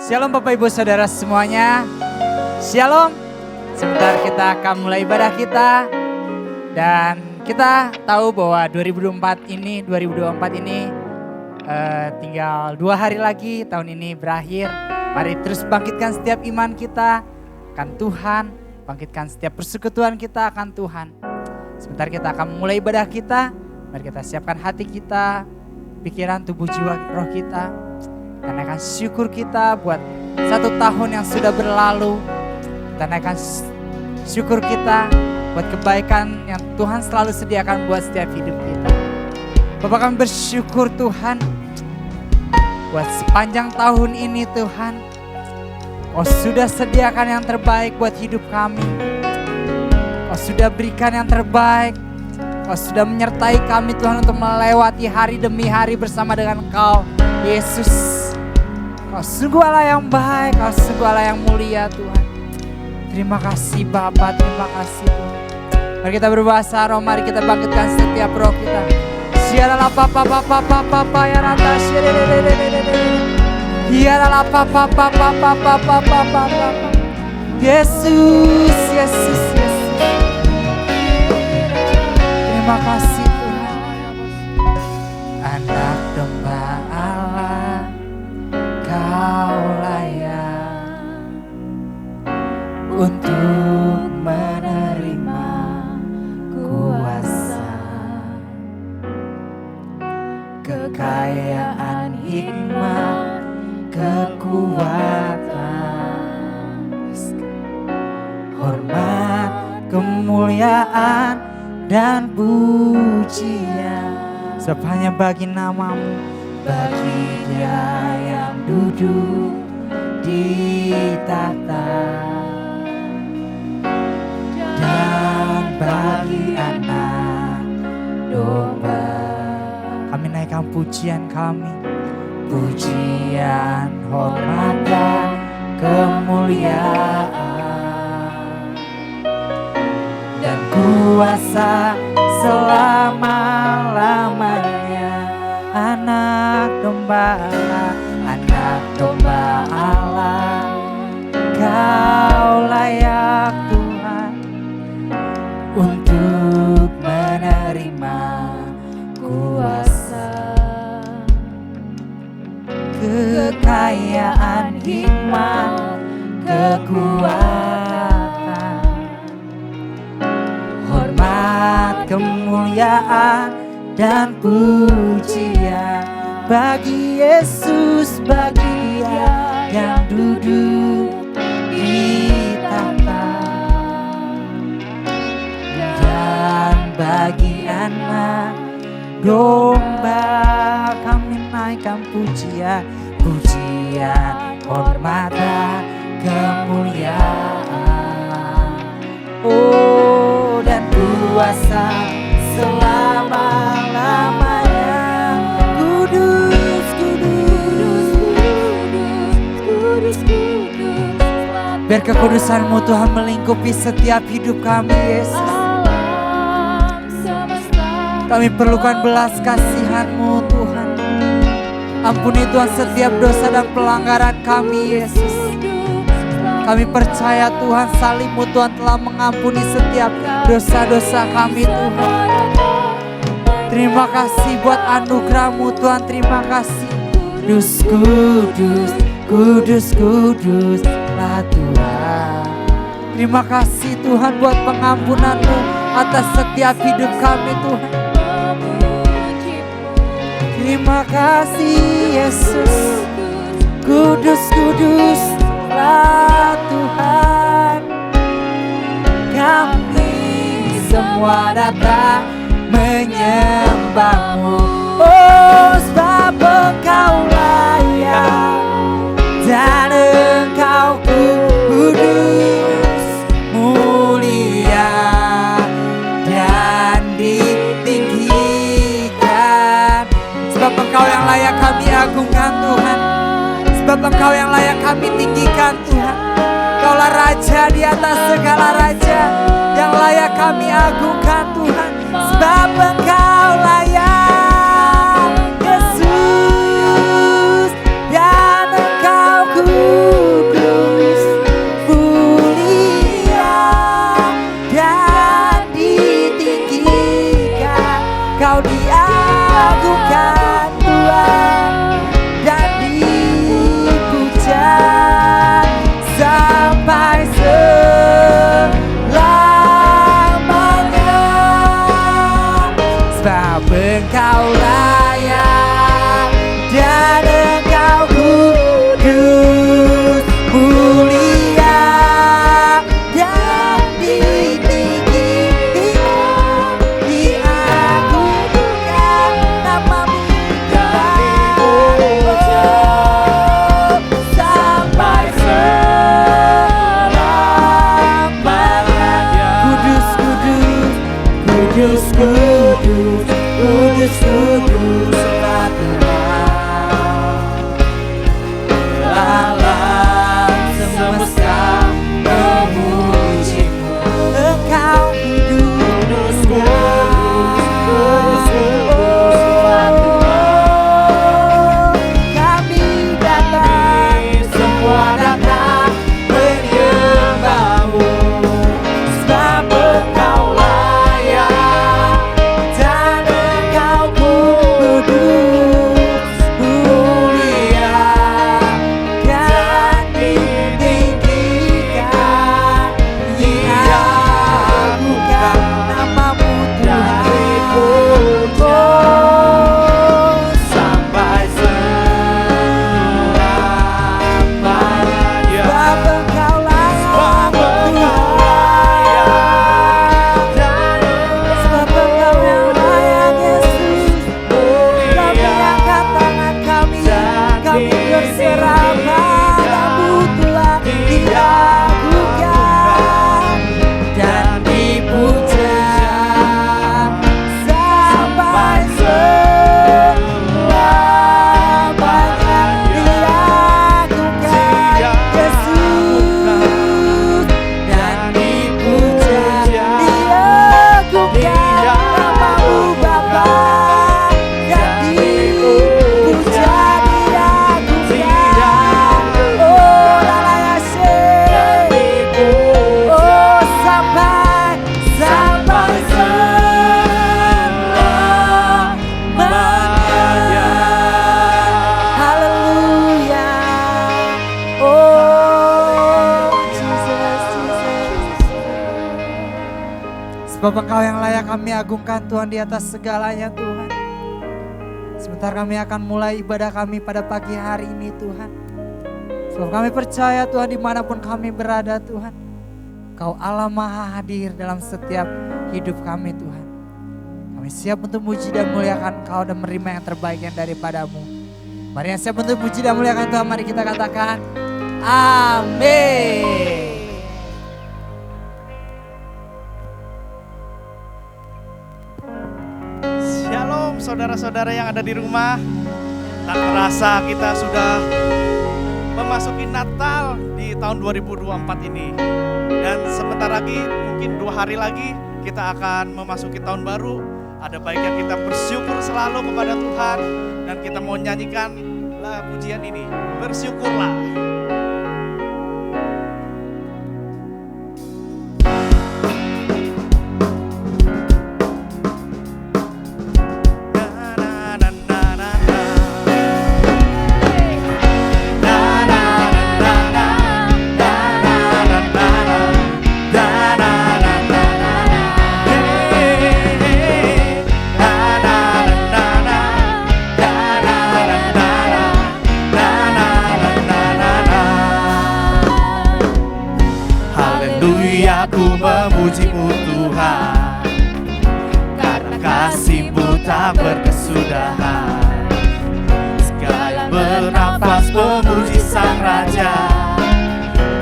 Shalom Bapak Ibu Saudara semuanya. Shalom. Sebentar kita akan mulai ibadah kita. Dan kita tahu bahwa 2024 ini tinggal 2 hari lagi tahun ini berakhir. Mari terus bangkitkan setiap iman kita akan Tuhan. Bangkitkan setiap persekutuan kita akan Tuhan. Sebentar kita akan mulai ibadah kita. Mari kita siapkan hati kita, pikiran, tubuh, jiwa, roh kita. Kita naikkan syukur kita buat 1 tahun yang sudah berlalu. Kita naikkan syukur kita buat kebaikan yang Tuhan selalu sediakan buat setiap hidup kita. Bapak, kami bersyukur Tuhan buat sepanjang tahun ini Tuhan. Kau sudah sediakan yang terbaik buat hidup kami. Kau sudah berikan yang terbaik. Kau sudah menyertai kami Tuhan untuk melewati hari demi hari bersama dengan Engkau, Yesus. Kau sungguh Allah yang baik, Kau sungguh Allah yang mulia Tuhan. Terima kasih Bapa, terima kasih Tuhan. Mari kita berbahasa roh, mari kita bangkitkan setiap roh kita. Siaralah papa papa papa papa ya rata siaralah papa papa papa papa papa. Yesus, Yesus, Yesus. Terima kasih Tuhan. Anak domba Allah, Kau layak untuk menerima kuasa, kekayaan, hikmat, kekuatan, hormat, kemuliaan, dan pujian. Sebab hanya bagi nama-Mu, bagi Dia yang duduk di tahta, dan bagi anak domba. Kami naikkan pujian kami, pujian, hormat, dan kemuliaan, dan kuasa selama-lamanya. Anak domba Allah, anak domba Allah, Kau layak Tuhan untuk menerima kuasa, kekayaan, hikmat, kekuatan, hormat, kemuliaan, dan pujian bagi Yesus, bagi Dia yang duduk di tahta, dan bagi anak domba. Kami naikkan pujian, pujian, hormat, dan kemuliaan, oh, dan kuasa selama-lamanya. Kudus, kudus, kudus, kudus, kudus. Biar kekudusan-Mu Tuhan melingkupi setiap hidup kami, Yesus. Kami perlukan belas kasihan-Mu Tuhan. Ampuni Tuhan setiap dosa dan pelanggaran kami, Yesus. Kami percaya Tuhan salib-Mu Tuhan telah mengampuni setiap dosa-dosa kami Tuhan. Terima kasih buat anugerah-Mu Tuhan, terima kasih. Kudus, kudus, kudus, kudus lah Tuhan. Terima kasih Tuhan buat pengampunan-Mu atas setiap hidup kami Tuhan. Terima kasih Yesus. Kudus, kudus lah Tuhan. Kami semua datang menyembah-Mu, oh, sebab Engkau layak dan Engkau kudus, mulia dan ditinggikan. Sebab Engkau yang layak kami agungkan Tuhan, sebab Engkau yang layak kami tinggikan Tuhan. Engkaulah Raja di atas segala raja, yang layak kami agungkan Tuhan. Sebab Engkau layak Yesus, dan Engkau kudus. Engkau layak dan Engkau kudus, mulia dan ditinggikan, diagungkan nama-Mu Tuhan, sampai selamanya. Kudus, kudus, kudus, kudus, kudus, kudus, alam semesta memuji-Mu. Engkau kudus, kudus, kami datang, semua datang menyembah-Mu, sebab Engkau layak dan Engkau kudus, mulia dan ditinggikan, diagungkan nama-Mu Tuhan, oh, sampai selamanya. Sebab Engkau layak, sebab Engkau yang layak, Yesus. Kami angkat tangan kami berserah padamu Tuhan, diagungkan dan dipuja sampai selamanya. Diagungkan Yesus dan dipuja, diagungkan nama-Mu Bapa dan dipuja, diagungkan. Oh lalayase, oh sampai selamanya. Haleluya. Oh Jesus, Jesus. Sebab Engkau yang layak kami agungkan Tuhan di atas segalanya Tuhan. Sebentar kami akan mulai ibadah kami pada pagi hari ini Tuhan. Sebab kami percaya Tuhan dimanapun kami berada Tuhan, Kau Allah Maha hadir dalam setiap hidup kami Tuhan. Kami siap untuk muji dan muliakan Kau dan menerima yang terbaik yang daripada-Mu. Mari yang siap untuk muji dan muliakan Tuhan, mari kita katakan amin. Shalom saudara-saudara yang ada di rumah. Tak terasa kita sudah memasuki Natal di tahun 2024 ini. Dan sebentar lagi, mungkin 2 hari lagi kita akan memasuki tahun baru. Ada baiknya kita bersyukur selalu kepada Tuhan. Dan kita mau nyanyikan pujian ini, bersyukurlah. Aku memuji-Mu Tuhan, karena kasih-Mu tak berkesudahan. Segala bernafas memuji Sang Raja,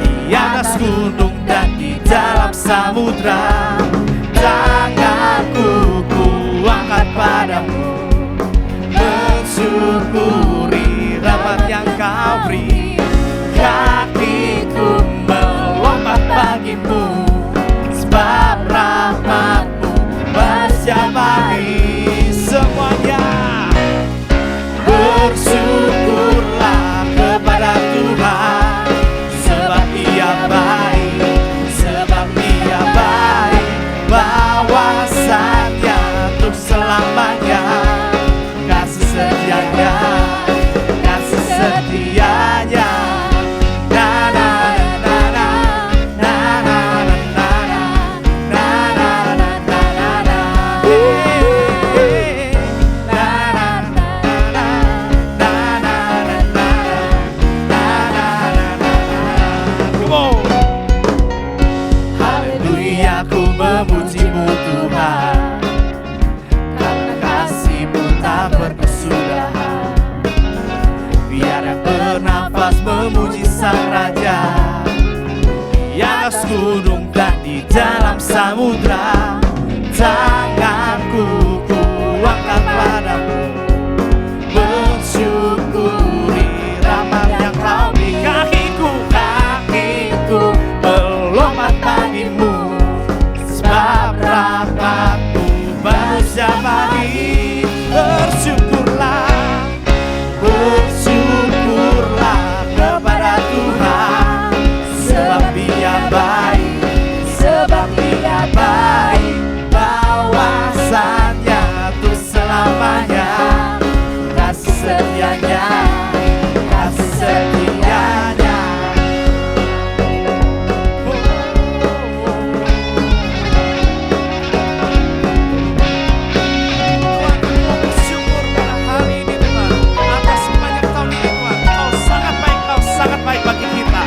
di atas gunung dan di dalam samudra. Tanganku kuangkat padamu, mensyukuri rahmat yang Kau beri. Kakiku melompat bagimu, sebab rahmat-Mu menjamai semuanya. Bersyukurlah kepada Tuhan, sebab Ia baik, sebab Ia baik. sang raja di atas gunung dan di dalam samudra. Tanganku kuangkat padamu, bersyukuri rahmat yang kau beri. Kakiku melompat bagimu, sebab rahmatmu baru setiap hari. Bersyukurlah, bersyukurlah kepada Tuhan, sebab Dia baik, sebab Dia baik. Bawasannya tuh selamanya, kasih setianya, kasih setianya. Tuhan, aku bersyukur pada hari ini Tuhan, atas sepanjang tahun ini Tuhan, Kau sangat baik bagi kita.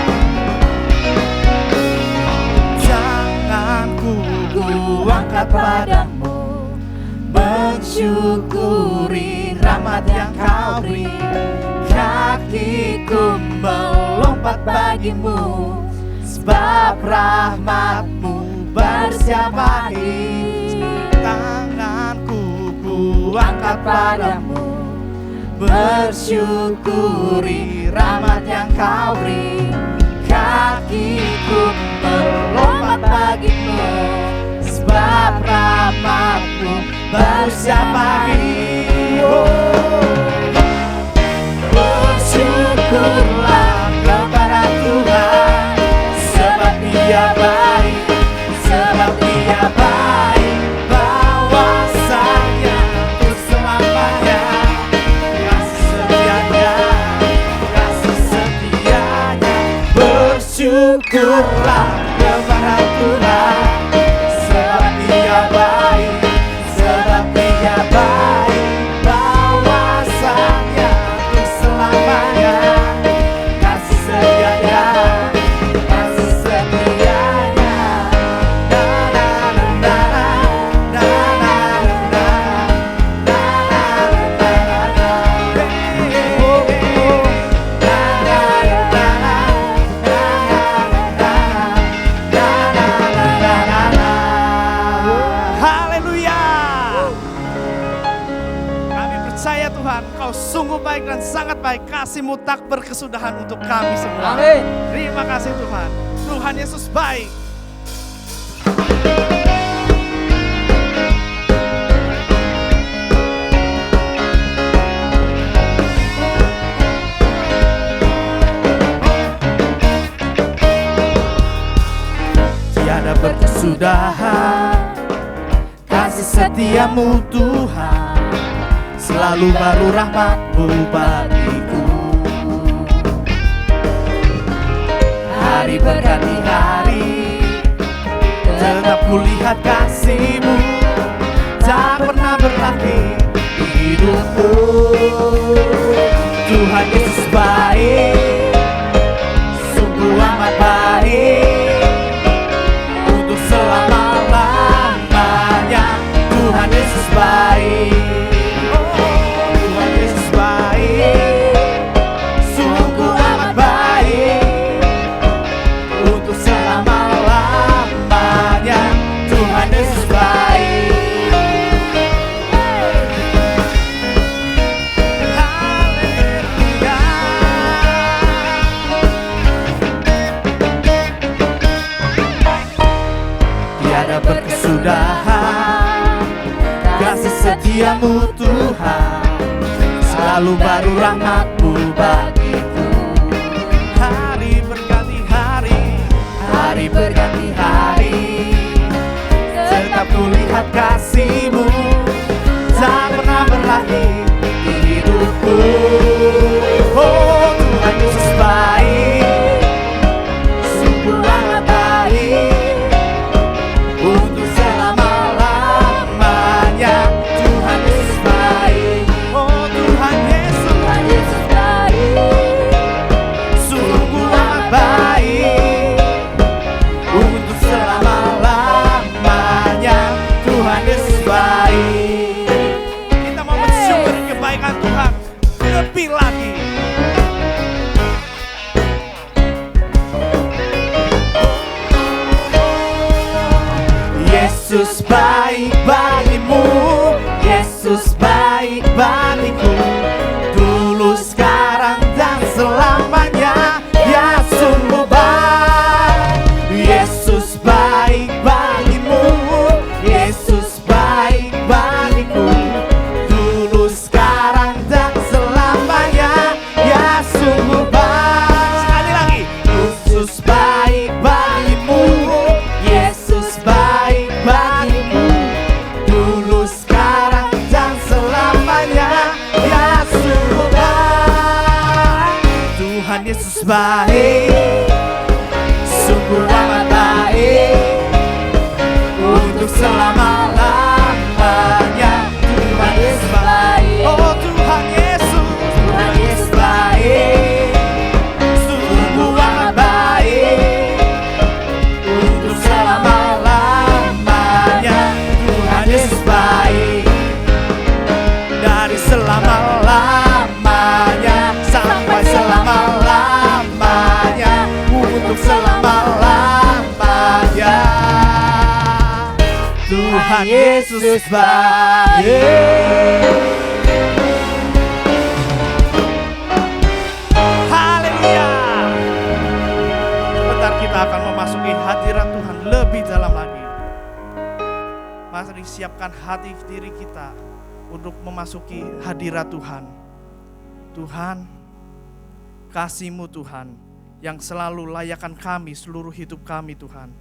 Tanganku kuangkat padamu, mensyukuri rahmat yang Kau beri. Kakiku melompat bagimu, sebab rahmatmu baru setiap hari. Tanganku kuangkat padamu, bersyukuri rahmat yang Kau beri. Kakiku melompat bagimu, sebab rahmatmu baru setiap hari. Bersyukurlah kepada Tuhan, sebab Dia baik, sebab Dia baik. Bawasannya untuk selamanya, kasih setianya, kasih setianya. Bersyukurlah kepada Tuhan, sebab Dia baik, sebab Dia baik. Bawasannya untuk selamanya, kasih setianya, kasih setianya. Na na na na na na na na na na. Oh oh. Na na na na na. Haleluya. Kami percaya Tuhan, Kau sungguh baik dan sangat baik. Kasih-Mu tak berkesudahan untuk kami semua. Amin. Terima kasih Tuhan. Tuhan Yesus baik. Tiada berkesudahan kasih setiamu Tuhan, selalu baru rahmat-Mu bagiku. Hari berganti hari, tetap kulihat kasih-Mu, tak pernah berakhir di hidupku. Tuhan Yesus baik, sungguh amat baik, untuk selama-lamanya. Tuhan Yesus baik, Tuhan Yesus baik, sungguh amat baik, untuk selama-lamanya. Tuhan Yesus baik. Haleluya. Tiada berkesudahan kasih setiamu Tuhan, selalu baru rahmat-Mu bagiku. Hari berganti hari, hari berganti hari, tetap kulihat kasih-Mu, tak pernah berakhir di hidupku. Oh Tuhan Yesus baik, sungguh amat baik, untuk selama-lamanya. Tuhan Yesus baik, oh Tuhan Yesus baik, Yesus baik bagimu, Yesus baik bagiku, dulu sekarang dan selamanya, dia sungguh baik. Yesus baik bagimu, Yesus baik bagiku, dulu sekarang dan selamanya, dia sungguh baik. Sekali lagi, Yesus baik bagimu, Yesus baik bagimu, dulu sekarang dan selamanya, dia sungguh baik. Tuhan Yesus baik, sungguh amat baik, untuk selama-lamanya. Tuhan Yesus baik, oh Tuhan Yesus, Tuhan Yesus baik, sungguh amat baik, untuk selama-lamanya. Tuhan Yesus baik, dari selama-lamanya sampai selama-lamanya, untuk selama-lamanya. Tuhan Yesus baik. Haleluya. Sebentar kita akan memasuki hadirat Tuhan lebih dalam lagi. Mari siapkan hati diri kita untuk memasuki hadirat Tuhan. Tuhan, kasih-Mu Tuhan yang selalu layakkan kami, seluruh hidup kami Tuhan.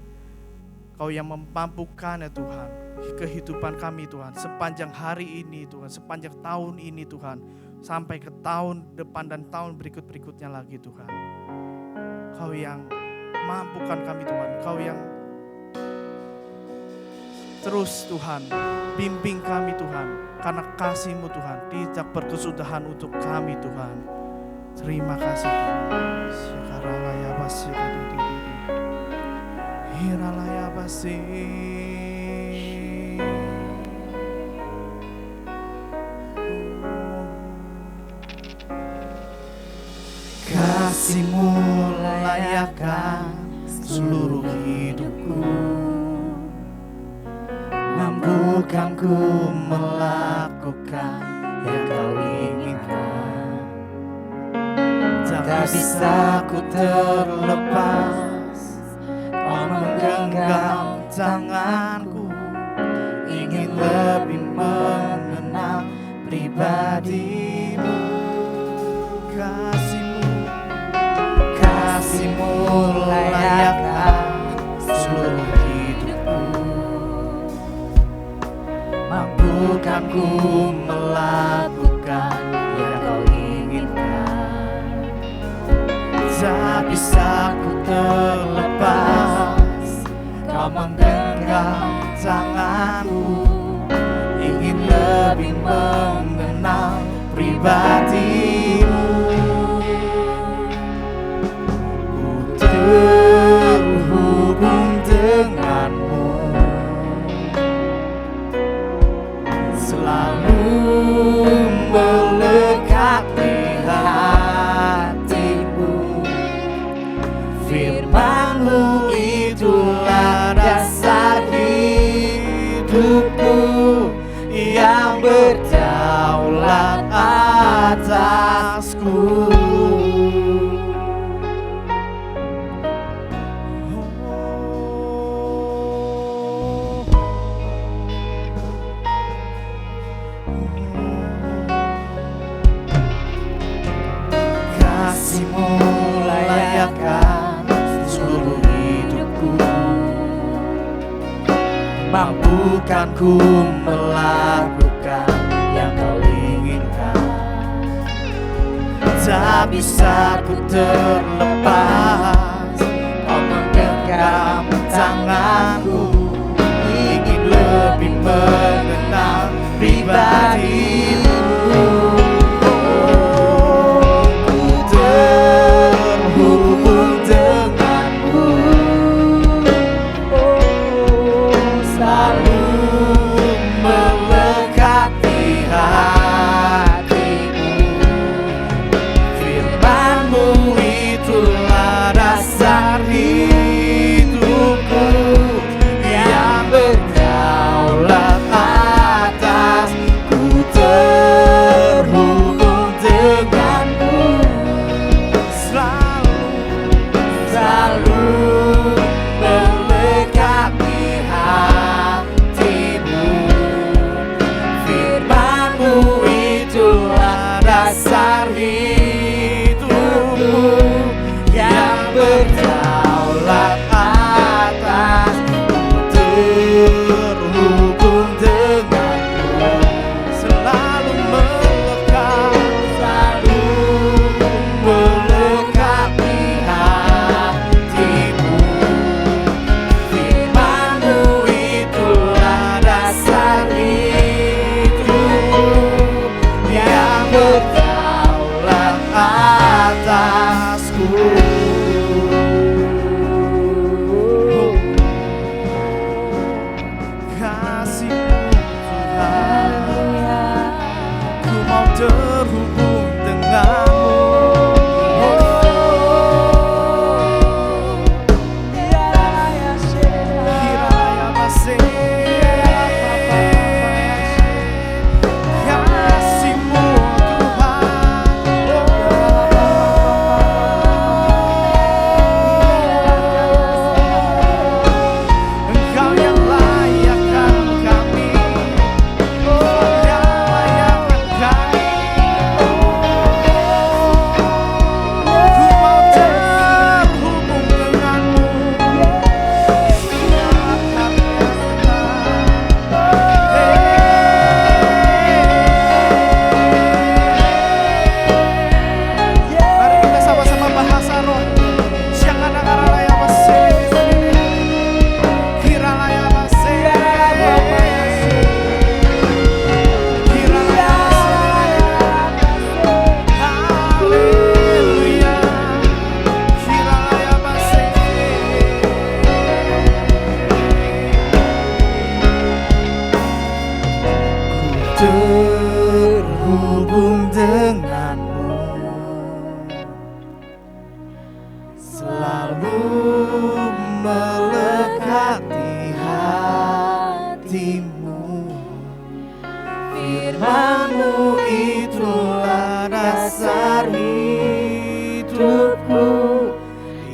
Kau yang memampukan ya Tuhan, kehidupan kami Tuhan, sepanjang hari ini Tuhan, sepanjang tahun ini Tuhan, sampai ke tahun depan dan tahun berikut-berikutnya lagi Tuhan. Kau yang mampukan kami Tuhan, Kau yang terus Tuhan, bimbing kami Tuhan, karena kasih-Mu Tuhan, tidak berkesudahan untuk kami Tuhan. Terima kasih Tuhan. Sekarang basi hiralaya basi. Kasih-Mu layakkan seluruh hidupku, mampukanku melakukan yang Kau inginkan. Tak bisa ku terlepas, Kau menggenggam tanganku, ingin lebih mengenal pribadi-Mu. Kasih-Mu layakkan seluruh hidupku, mampukanku melakukan yang Kau inginkan. Tak bisa ku terlepas, Kau menggenggam tanganku, ingin lebih mengenal pribadi-Mu. Ku terhubung dengan-Mu, selalu melekat di hatimu. Firman-Mu itulah dasar hidupku, yang berdaulat atasku. Kasih-Mu layakkan seluruh hidupku, mampukanku melakukan yang Kau inginkan. Tak bisa ku terlepas, Kau menggenggam tanganku, ingin lebih mengenal pribadi-Mu. selalu melekat di hatimu. Firman-Mu itulah dasar hidupku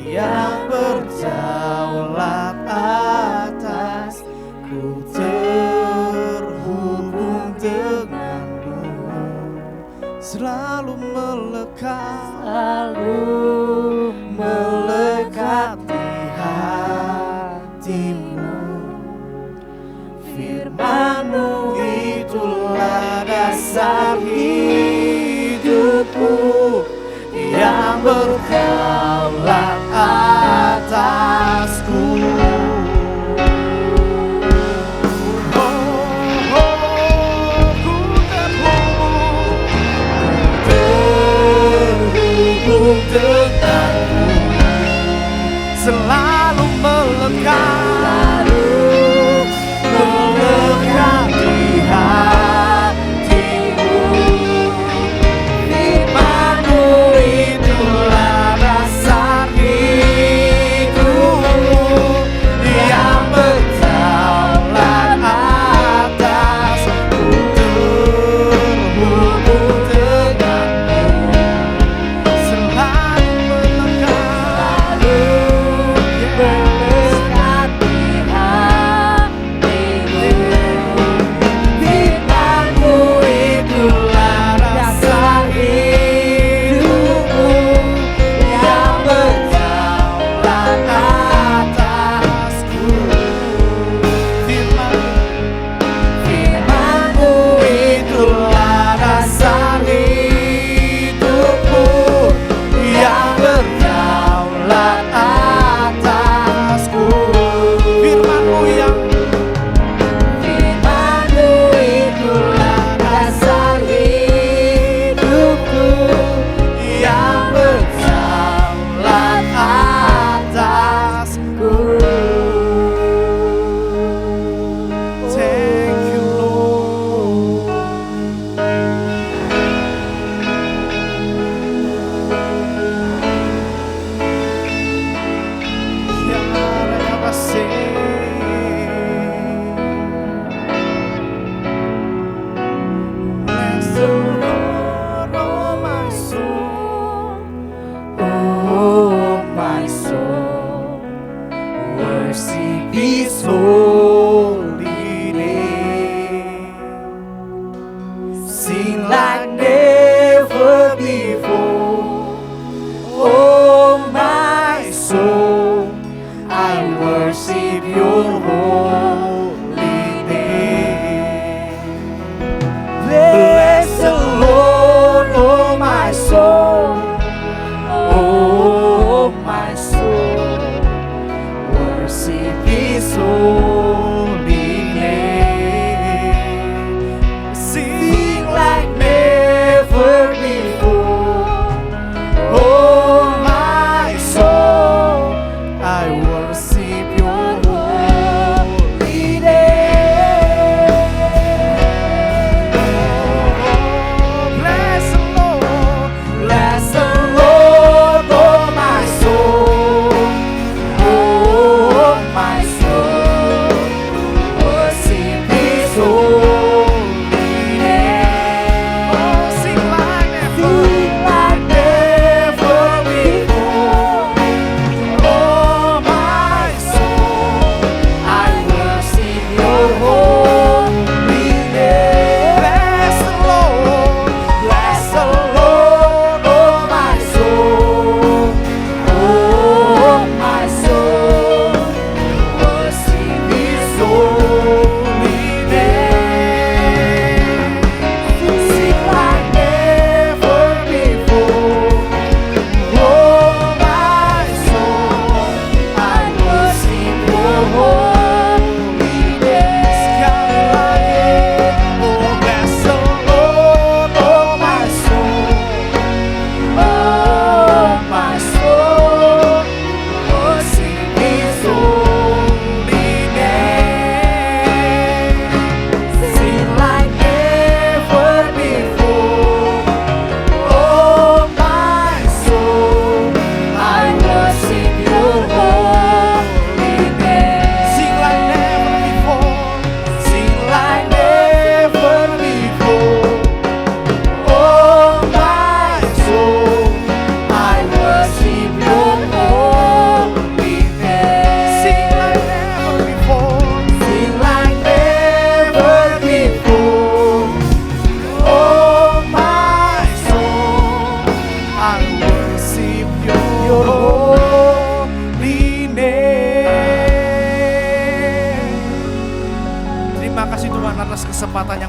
yang berdaulat atas. Ku terhubung denganmu, selalu melekat di hatimu. Firman-Mu itulah dasar hidupku yang berdaulat atasku. Terhubung denganmu, selalu melekat di hatimu. Firman-Mu itulah dasar hidupku yang berdaulat atasku. Terhubung denganmu, selalu melekat di hatimu. Firman-Mu itulah dasar hidupku yang berdaulat atasku. Firman-Mu itulah dasar hidupku yang berdaulat atasku. Firman-Mu itulah dasar hidupku yang berdaulat atasku. Thank you, Lord. Bless the Lord, oh my soul, oh my soul, worship His holy name. Sing like never before, oh my soul, I worship Your holy name. Bless the Lord, oh my soul, oh my soul, worship His holy name. Sing like never before, oh my soul, I worship Your holy name. Bless the Lord, oh my soul,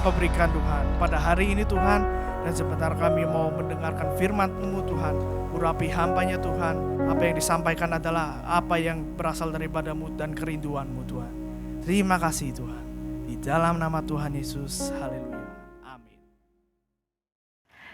yang Kau berikan Tuhan pada hari ini Tuhan. Dan sebentar kami mau mendengarkan firman-Mu Tuhan, urapi hamba-Nya Tuhan. Apa yang disampaikan adalah apa yang berasal daripada-Mu dan kerinduan-Mu Tuhan. Terima kasih Tuhan. Di dalam nama Tuhan Yesus, haleluya. Amin.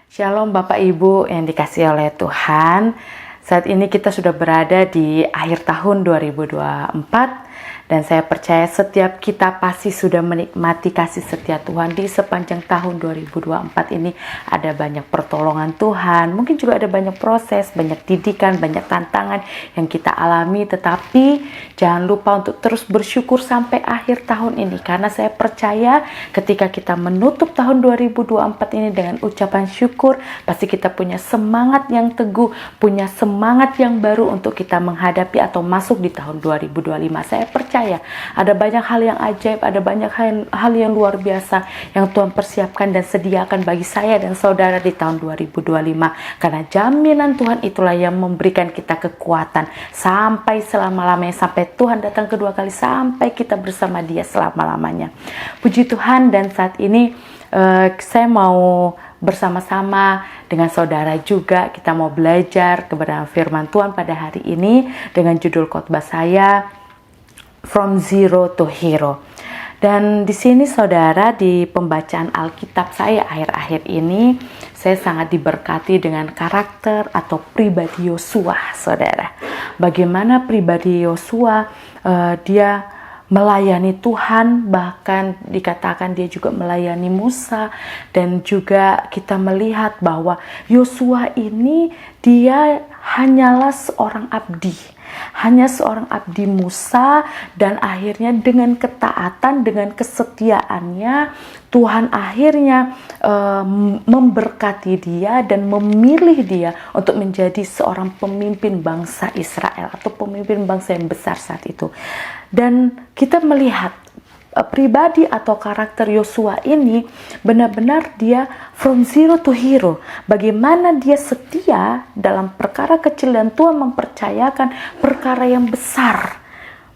Shalom Bapak Ibu yang dikasihi oleh Tuhan. Saat ini kita sudah berada di akhir tahun 2024 dan saya percaya setiap kita pasti sudah menikmati kasih setia Tuhan di sepanjang tahun 2024 ini. Ada banyak pertolongan Tuhan, mungkin juga ada banyak proses, banyak didikan, banyak tantangan yang kita alami, tetapi jangan lupa untuk terus bersyukur sampai akhir tahun ini, karena saya percaya ketika kita menutup tahun 2024 ini dengan ucapan syukur, pasti kita punya semangat yang teguh, punya semangat yang baru untuk kita menghadapi atau masuk di tahun 2025. Saya percaya ada banyak hal yang ajaib, ada banyak hal yang luar biasa yang Tuhan persiapkan dan sediakan bagi saya dan saudara di tahun 2025. Karena jaminan Tuhan itulah yang memberikan kita kekuatan sampai selama-lamanya, sampai Tuhan datang kedua kali, sampai kita bersama Dia selama-lamanya. Puji Tuhan, dan saat ini saya mau bersama-sama dengan saudara juga, kita mau belajar kebenaran firman Tuhan pada hari ini dengan judul khotbah saya From Zero to Hero. Dan di sini saudara, di pembacaan Alkitab saya akhir-akhir ini, saya sangat diberkati dengan karakter atau pribadi Yosua, saudara. Bagaimana pribadi Yosua, dia melayani Tuhan, bahkan dikatakan dia juga melayani Musa, dan juga kita melihat bahwa Yosua ini dia hanyalah seorang abdi. Hanya seorang abdi Musa, dan akhirnya dengan ketaatan, dengan kesetiaannya, Tuhan akhirnya memberkati dia dan memilih dia untuk menjadi seorang pemimpin bangsa Israel atau pemimpin bangsa yang besar saat itu. Dan kita melihat pribadi atau karakter Yosua ini benar-benar dia from zero to hero. Bagaimana dia setia dalam perkara kecil dan Tuhan mempercayakan perkara yang besar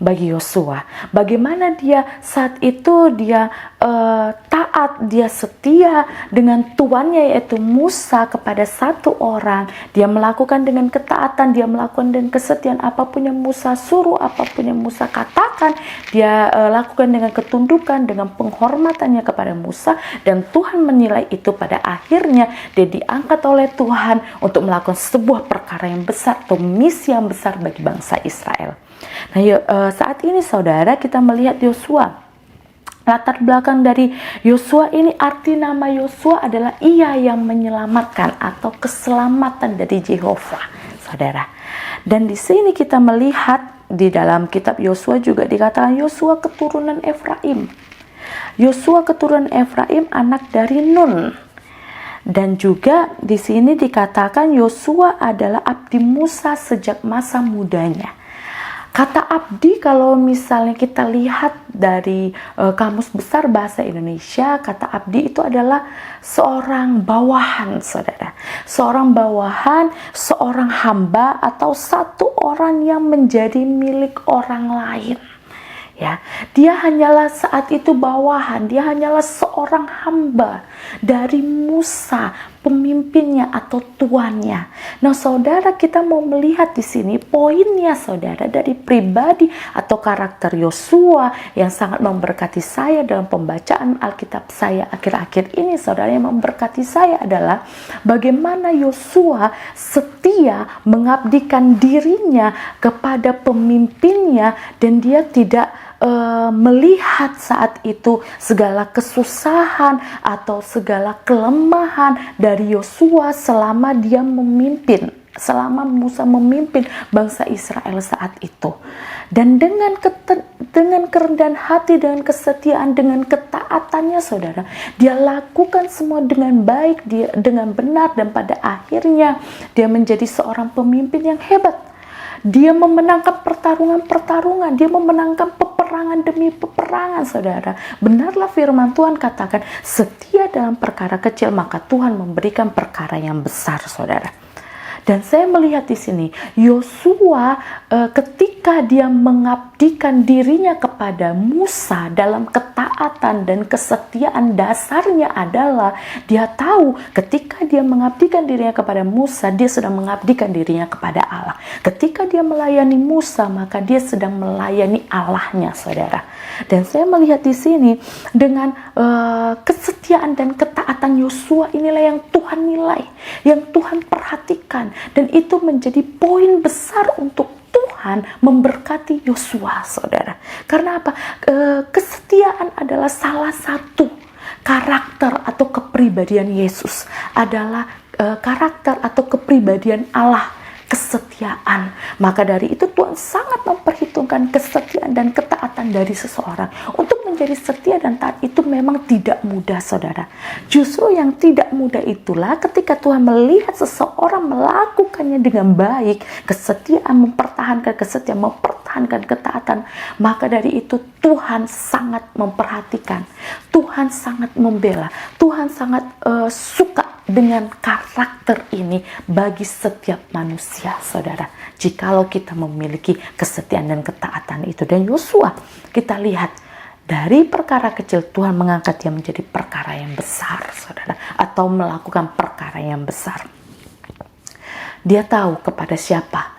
bagi Yosua. Bagaimana dia saat itu dia taat, dia setia dengan tuannya yaitu Musa kepada satu orang. Dia melakukan dengan ketaatan, dia melakukan dengan kesetiaan, apapun yang Musa suruh, apapun yang Musa katakan, dia lakukan dengan ketundukan, dengan penghormatannya kepada Musa, dan Tuhan menilai itu. Pada akhirnya dia diangkat oleh Tuhan untuk melakukan sebuah perkara yang besar atau misi yang besar bagi bangsa Israel. Nah, saat ini saudara, kita melihat Yosua. Latar belakang dari Yosua ini, arti nama Yosua adalah ia yang menyelamatkan atau keselamatan dari Jehovah, saudara. Dan di sini kita melihat di dalam kitab Yosua juga dikatakan Yosua keturunan Efraim. Yosua keturunan Efraim, anak dari Nun. Dan juga di sini dikatakan Yosua adalah abdi Musa sejak masa mudanya. Kata abdi, kalau misalnya kita lihat dari Kamus Besar Bahasa Indonesia, kata abdi itu adalah seorang bawahan, saudara. Seorang bawahan, seorang hamba, atau satu orang yang menjadi milik orang lain. Ya, dia hanyalah saat itu bawahan, dia hanyalah seorang hamba dari Musa, pemimpinnya atau tuannya. Nah, saudara, kita mau melihat di sini poinnya, saudara, dari pribadi atau karakter Yosua yang sangat memberkati saya dalam pembacaan Alkitab saya akhir-akhir ini, saudara, yang memberkati saya adalah bagaimana Yosua setia mengabdikan dirinya kepada pemimpinnya, dan dia tidak melihat saat itu segala kesusahan atau segala kelemahan dari Yosua selama dia memimpin, selama Musa memimpin bangsa Israel saat itu. Dan dengan kerendahan hati, dengan kesetiaan, dengan ketaatannya, saudara, dia lakukan semua dengan baik, dia dengan benar, dan pada akhirnya dia menjadi seorang pemimpin yang hebat. Dia memenangkan pertarungan-pertarungan, dia memenangkan peperangan demi peperangan, saudara. Benarlah firman Tuhan katakan, setia dalam perkara kecil, maka Tuhan memberikan perkara yang besar, saudara. Dan saya melihat di sini, Yosua ketika ketika dia mengabdikan dirinya kepada Musa dalam ketaatan dan kesetiaan, dasarnya adalah dia tahu ketika dia mengabdikan dirinya kepada Musa, dia sedang mengabdikan dirinya kepada Allah. Ketika dia melayani Musa, maka dia sedang melayani Allahnya, saudara. Dan saya melihat di sini dengan kesetiaan dan ketaatan Yosua, inilah yang Tuhan nilai, yang Tuhan perhatikan, dan itu menjadi poin besar untuk Tuhan memberkati Yosua, saudara. Karena apa? Kesetiaan adalah salah satu karakter atau kepribadian Yesus, adalah karakter atau kepribadian Allah, kesetiaan. Maka dari itu Tuhan sangat memperhitungkan kesetiaan dan ketaatan dari seseorang. Untuk menjadi setia dan taat itu memang tidak mudah, saudara. Justru yang tidak mudah itulah ketika Tuhan melihat seseorang melakukannya dengan baik, kesetiaan, mempertahankan kesetiaan, mempertahankan ketaatan, maka dari itu Tuhan sangat memperhatikan, Tuhan sangat membela, Tuhan sangat suka dengan karakter ini bagi setiap manusia, saudara. Jikalau kita memiliki kesetiaan dan ketaatan itu. Dan Yosua, kita lihat dari perkara kecil Tuhan mengangkat dia menjadi perkara yang besar, saudara, atau melakukan perkara yang besar. Dia tahu kepada siapa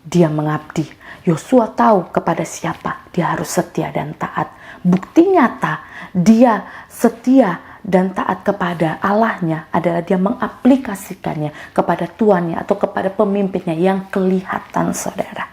dia mengabdi. Yosua tahu kepada siapa dia harus setia dan taat. Bukti nyata dia setia dan taat kepada Allahnya adalah dia mengaplikasikannya kepada tuannya atau kepada pemimpinnya yang kelihatan, saudara.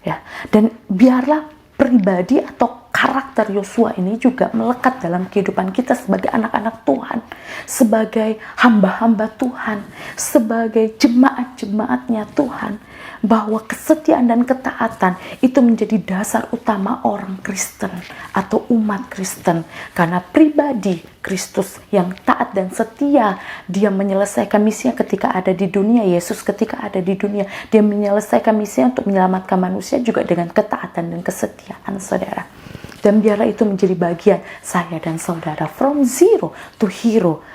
Ya, dan biarlah pribadi atau karakter Yosua ini juga melekat dalam kehidupan kita sebagai anak-anak Tuhan, sebagai hamba-hamba Tuhan, sebagai jemaat-jemaatnya Tuhan, bahwa kesetiaan dan ketaatan itu menjadi dasar utama orang Kristen atau umat Kristen. Karena pribadi Kristus yang taat dan setia, dia menyelesaikan misinya ketika ada di dunia. Yesus ketika ada di dunia, dia menyelesaikan misinya untuk menyelamatkan manusia juga dengan ketaatan dan kesetiaan, saudara. Dan biarlah itu menjadi bagian saya dan saudara, from zero to hero.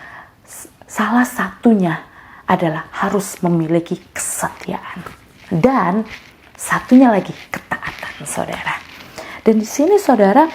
Salah satunya adalah harus memiliki kesetiaan. Dan satunya lagi ketaatan, saudara. Dan di sini, saudara,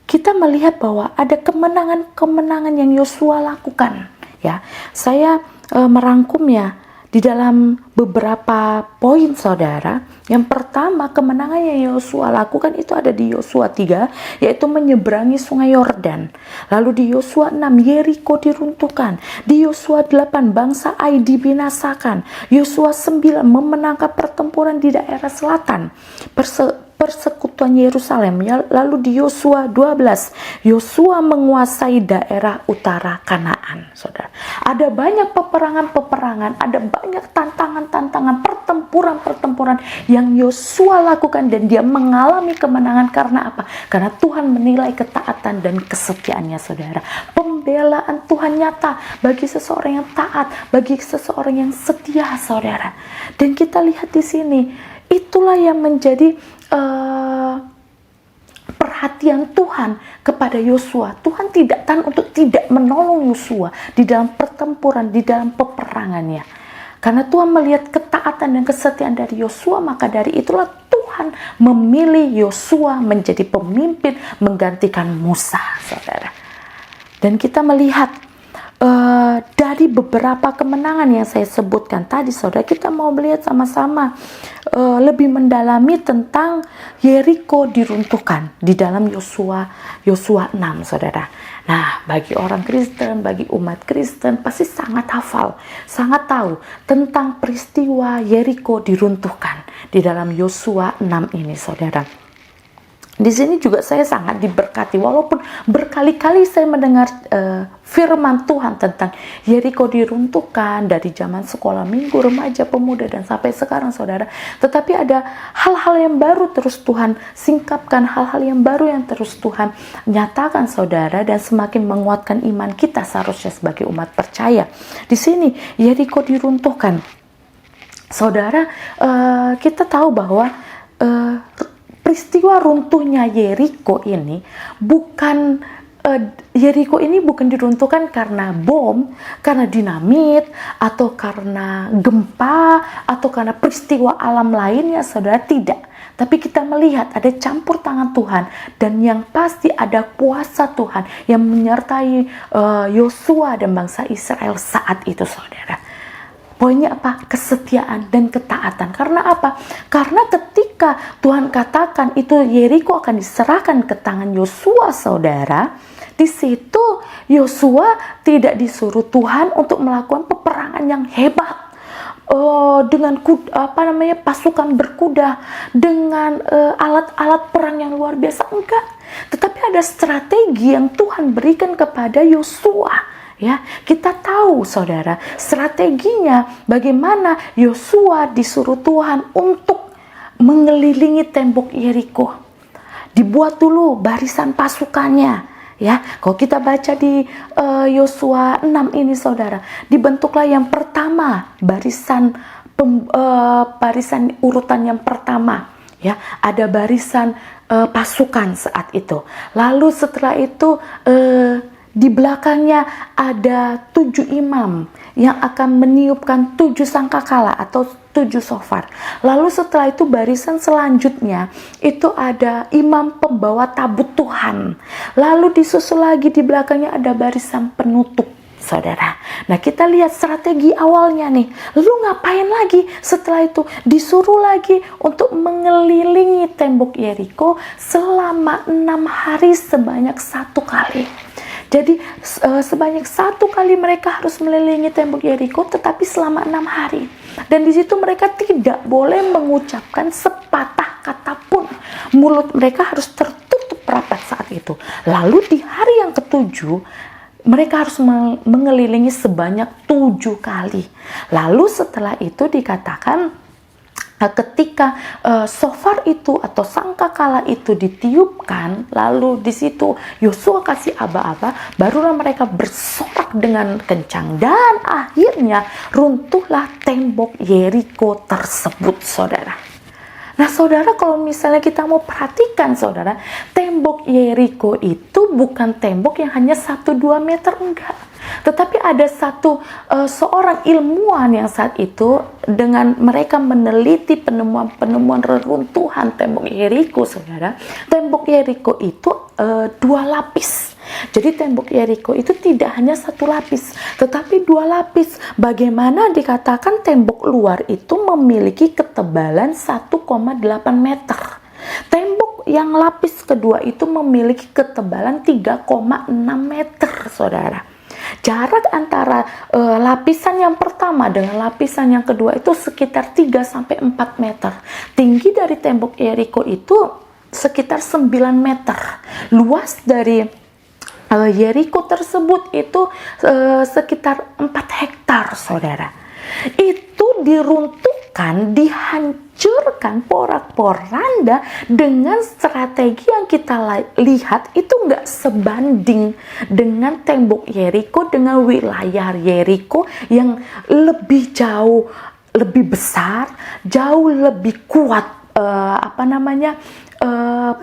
kita melihat bahwa ada kemenangan-kemenangan yang Yosua lakukan. Ya, saya merangkumnya di dalam beberapa poin, saudara. Yang pertama, kemenangan yang Yosua lakukan itu ada di Yosua 3, yaitu menyeberangi sungai Yordan. Lalu di Yosua 6, Yeriko diruntuhkan. Di Yosua 8, bangsa Ai dibinasakan. Yosua 9, memenangkan pertempuran di daerah selatan, persekutuan Yerusalem. Lalu di Yosua 12, Yosua menguasai daerah utara Kanaan, saudara. Ada banyak peperangan-peperangan, ada banyak tantangan-tantangan, pertempuran-pertempuran yang Yosua lakukan, dan dia mengalami kemenangan. Karena apa? Karena Tuhan menilai ketaatan dan kesetiaannya, saudara. Pembelaan Tuhan nyata bagi seseorang yang taat, bagi seseorang yang setia, saudara. Dan kita lihat di sini, itulah yang menjadi perhatian Tuhan kepada Yosua. Tuhan tidak tahan untuk tidak menolong Yosua di dalam pertempuran, di dalam peperangannya. Karena Tuhan melihat ketaatan dan kesetiaan dari Yosua, maka dari itulah Tuhan memilih Yosua menjadi pemimpin menggantikan Musa, saudara. Dan kita melihat dari beberapa kemenangan yang saya sebutkan tadi, saudara, kita mau melihat sama-sama lebih mendalami tentang Yeriko diruntuhkan di dalam Yosua 6, saudara. Nah, bagi orang Kristen, bagi umat Kristen pasti sangat hafal, sangat tahu tentang peristiwa Yeriko diruntuhkan di dalam Yosua 6 ini, saudara. Di sini juga saya sangat diberkati, walaupun berkali-kali saya mendengar firman Tuhan tentang Yeriko diruntuhkan dari zaman sekolah minggu, remaja, pemuda, dan sampai sekarang, saudara. Tetapi ada hal-hal yang baru terus Tuhan singkapkan, hal-hal yang baru yang terus Tuhan nyatakan, saudara, dan semakin menguatkan iman kita seharusnya sebagai umat percaya. Di sini Yeriko diruntuhkan, saudara. Kita tahu bahwa peristiwa runtuhnya Yeriko ini bukan Yeriko ini bukan diruntuhkan karena bom, karena dinamit, atau karena gempa, atau karena peristiwa alam lainnya, saudara, tidak. Tapi kita melihat ada campur tangan Tuhan, dan yang pasti ada kuasa Tuhan yang menyertai Yosua dan bangsa Israel saat itu, saudara. Poinnya apa? Kesetiaan dan ketaatan. Karena apa? Karena ketika Tuhan katakan itu Yeriko akan diserahkan ke tangan Yosua, saudara, di situ Yosua tidak disuruh Tuhan untuk melakukan peperangan yang hebat. Dengan pasukan berkuda, dengan alat-alat perang yang luar biasa, enggak. Tetapi ada strategi yang Tuhan berikan kepada Yosua. Ya, kita tahu, saudara, strateginya bagaimana Yosua disuruh Tuhan untuk mengelilingi tembok Yeriko. Dibuat dulu barisan pasukannya. Ya, kalau kita baca di Yosua 6 ini, saudara, dibentuklah yang pertama barisan urutan yang pertama. Ya, ada barisan pasukan saat itu. Lalu setelah itu di belakangnya ada 7 imam yang akan meniupkan 7 sangkakala atau 7 shofar. Lalu setelah itu barisan selanjutnya itu ada imam pembawa tabut Tuhan. Lalu disusul lagi di belakangnya ada barisan penutup, saudara. Nah, kita lihat strategi awalnya nih. Lalu ngapain lagi? Setelah itu disuruh lagi untuk mengelilingi tembok Yeriko selama 6 hari sebanyak 1 kali. Jadi sebanyak 1 kali mereka harus mengelilingi tembok Yeriko, tetapi selama 6 hari. Dan di situ mereka tidak boleh mengucapkan sepatah kata pun. Mulut mereka harus tertutup rapat saat itu. Lalu di hari yang ke-7 mereka harus mengelilingi sebanyak 7 kali. Lalu setelah itu dikatakan ketika shofar itu atau sangkakala itu ditiupkan, lalu di situ Yosua kasih aba-aba, barulah mereka bersorak dengan kencang dan akhirnya runtuhlah tembok Yeriko tersebut, saudara. Nah, saudara, kalau misalnya kita mau perhatikan, saudara, tembok Yeriko itu bukan tembok yang hanya 1-2 meter, enggak. Tetapi ada seorang ilmuwan yang saat itu dengan mereka meneliti penemuan reruntuhan tembok Yeriko, saudara. Tembok Yeriko itu 2 lapis. Jadi tembok Yeriko itu tidak hanya 1 lapis, tetapi 2 lapis. Bagaimana dikatakan tembok luar itu memiliki ketebalan 1,8 meter. Tembok yang lapis kedua itu memiliki ketebalan 3,6 meter, saudara. Jarak antara lapisan yang pertama dengan lapisan yang kedua itu sekitar 3-4 meter. Tinggi dari tembok Yeriko itu sekitar 9 meter. Luas dari Yeriko tersebut itu sekitar 4 hektar, saudara. Itu diruntuhkan, dihancurkan porak-poranda dengan strategi yang kita lihat itu nggak sebanding dengan tembok Yeriko, dengan wilayah Yeriko yang lebih jauh, lebih besar, jauh lebih kuat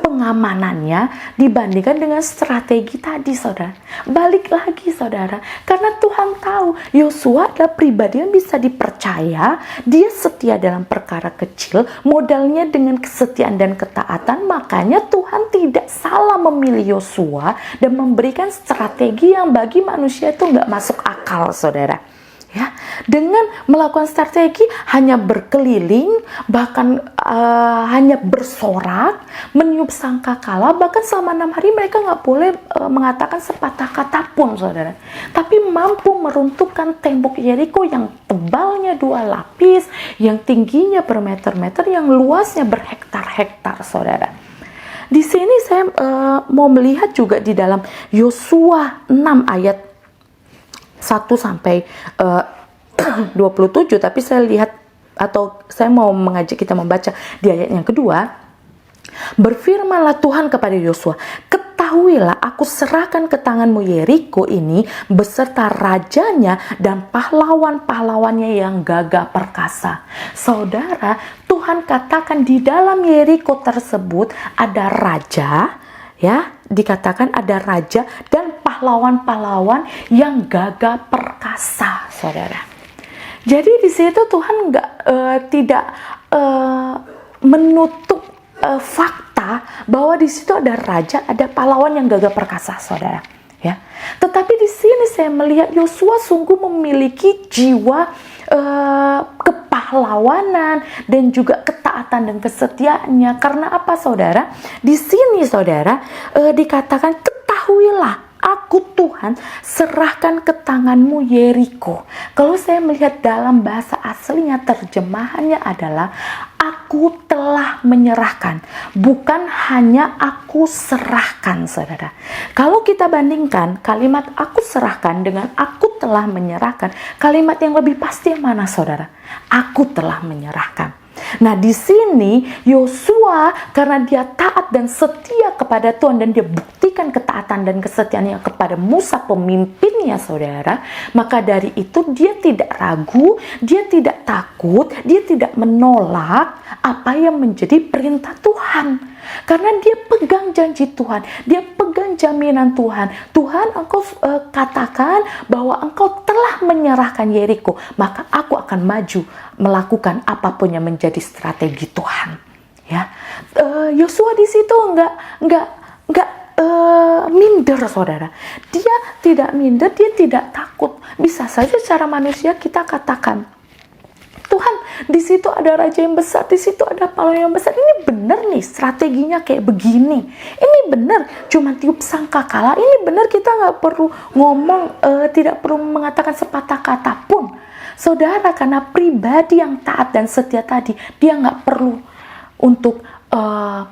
pengamanannya dibandingkan dengan strategi tadi, saudara. Balik lagi, saudara, karena Tuhan tahu Yosua adalah pribadi yang bisa dipercaya, dia setia dalam perkara kecil, modalnya dengan kesetiaan dan ketaatan, makanya Tuhan tidak salah memilih Yosua dan memberikan strategi yang bagi manusia itu nggak masuk akal, saudara. Ya, dengan melakukan strategi hanya berkeliling, bahkan hanya bersorak, meniup sangkakala, bahkan selama 6 hari mereka nggak boleh mengatakan sepatah kata pun, saudara. Tapi mampu meruntuhkan tembok Yeriko yang tebalnya 2 lapis, yang tingginya bermeter-meter, yang luasnya berhektar-hektar, saudara. Di sini saya mau melihat juga di dalam Yosua 6 ayat 1 sampai 27, tapi saya lihat atau saya mau mengajak kita membaca di ayat yang kedua. Berfirmanlah Tuhan kepada Yosua, ketahuilah aku serahkan ke tanganmu Yeriko ini beserta rajanya dan pahlawan-pahlawannya yang gagah perkasa. Saudara, Tuhan katakan di dalam Yeriko tersebut ada raja, ya, dikatakan ada raja dan pahlawan-pahlawan yang gagah perkasa, saudara. Jadi di situ Tuhan tidak menutup fakta bahwa di situ ada raja, ada pahlawan yang gagah perkasa, saudara. Ya, tetapi di sini saya melihat Yosua sungguh memiliki jiwa kepahlawanan dan juga ketaatan dan kesetiaannya. Karena apa, saudara? Di sini, saudara, dikatakan, ketahuilah, aku Tuhan serahkan ke tanganmu Yeriko. Kalau saya melihat dalam bahasa aslinya, terjemahannya adalah aku telah menyerahkan, bukan hanya aku serahkan, saudara. Kalau kita bandingkan kalimat aku serahkan dengan aku telah menyerahkan, kalimat yang lebih pasti yang mana, saudara? Aku telah menyerahkan. Nah, di sini Yosua karena dia taat dan setia kepada Tuhan dan dia buktikan ketaatan dan kesetiaannya kepada Musa pemimpinnya, saudara, maka dari itu dia tidak ragu, dia tidak takut, dia tidak menolak apa yang menjadi perintah Tuhan. Karena dia pegang janji Tuhan, dia pegang jaminan Tuhan. Tuhan, engkau katakan bahwa engkau telah menyerahkan Yeriko, maka aku akan maju melakukan apapun yang menjadi strategi Tuhan. Ya, Yosua di situ enggak minder, saudara. Dia tidak minder, dia tidak takut. Bisa saja secara manusia kita katakan, Tuhan, di situ ada raja yang besar, di situ ada pahlawan yang besar. Ini benar nih, strateginya kayak begini. Ini benar, cuma tiup sangkakala. Ini benar, kita nggak perlu ngomong, tidak perlu mengatakan sepatah kata pun. Saudara, karena pribadi yang taat dan setia tadi, dia nggak perlu untuk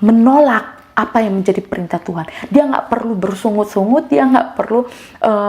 menolak apa yang menjadi perintah Tuhan. Dia nggak perlu bersungut-sungut, dia nggak perlu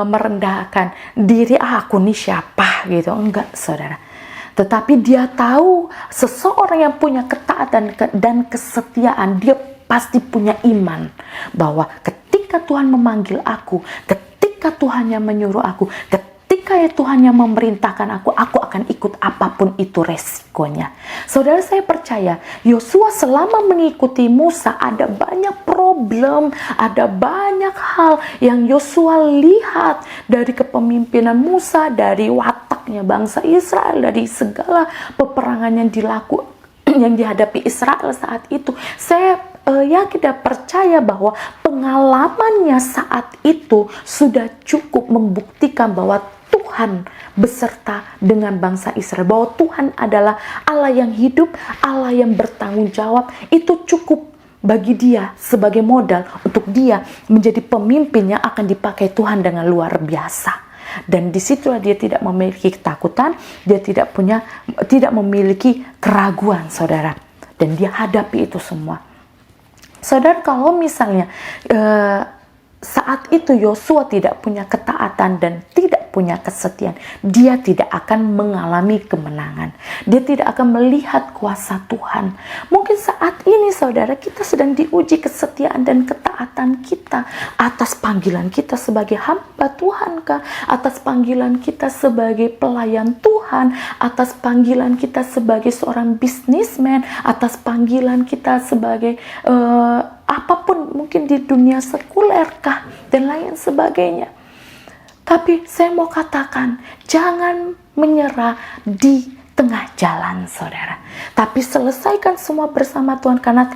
merendahkan diri, aku nih siapa gitu. Enggak, saudara. Tetapi dia tahu seseorang yang punya ketaatan dan kesetiaan, dia pasti punya iman bahwa ketika Tuhan memanggil aku, ketika Tuhan yang menyuruh aku, ketika Tuhan yang memerintahkan aku akan ikut apapun itu resikonya. Saudara, saya percaya Yosua selama mengikuti Musa ada banyak problem, ada banyak hal yang Yosua lihat dari kepemimpinan Musa, dari wataknya bangsa Israel, dari segala peperangan yang dihadapi Israel saat itu. Saya yakin dan percaya bahwa pengalamannya saat itu sudah cukup membuktikan bahwa Tuhan beserta dengan bangsa Israel, bahwa Tuhan adalah Allah yang hidup, Allah yang bertanggung jawab. Itu cukup bagi dia sebagai modal untuk dia menjadi pemimpin yang akan dipakai Tuhan dengan luar biasa. Dan disitulah dia tidak memiliki ketakutan, dia tidak memiliki keraguan, saudara. Dan dia hadapi itu semua. Saudara, kalau misalnya saat itu Yosua tidak punya ketaatan dan tidak punya kesetiaan, dia tidak akan mengalami kemenangan. Dia tidak akan melihat kuasa Tuhan. Mungkin saat ini, saudara, kita sedang diuji kesetiaan dan ketaatan kita atas panggilan kita sebagai hamba Tuhan kah? Atas panggilan kita sebagai pelayan Tuhan, atas panggilan kita sebagai seorang bisnismen, atas panggilan kita sebagai apapun mungkin di dunia sekuler kah, dan lain sebagainya. Tapi saya mau katakan, jangan menyerah di tengah jalan, saudara. Tapi selesaikan semua bersama Tuhan, karena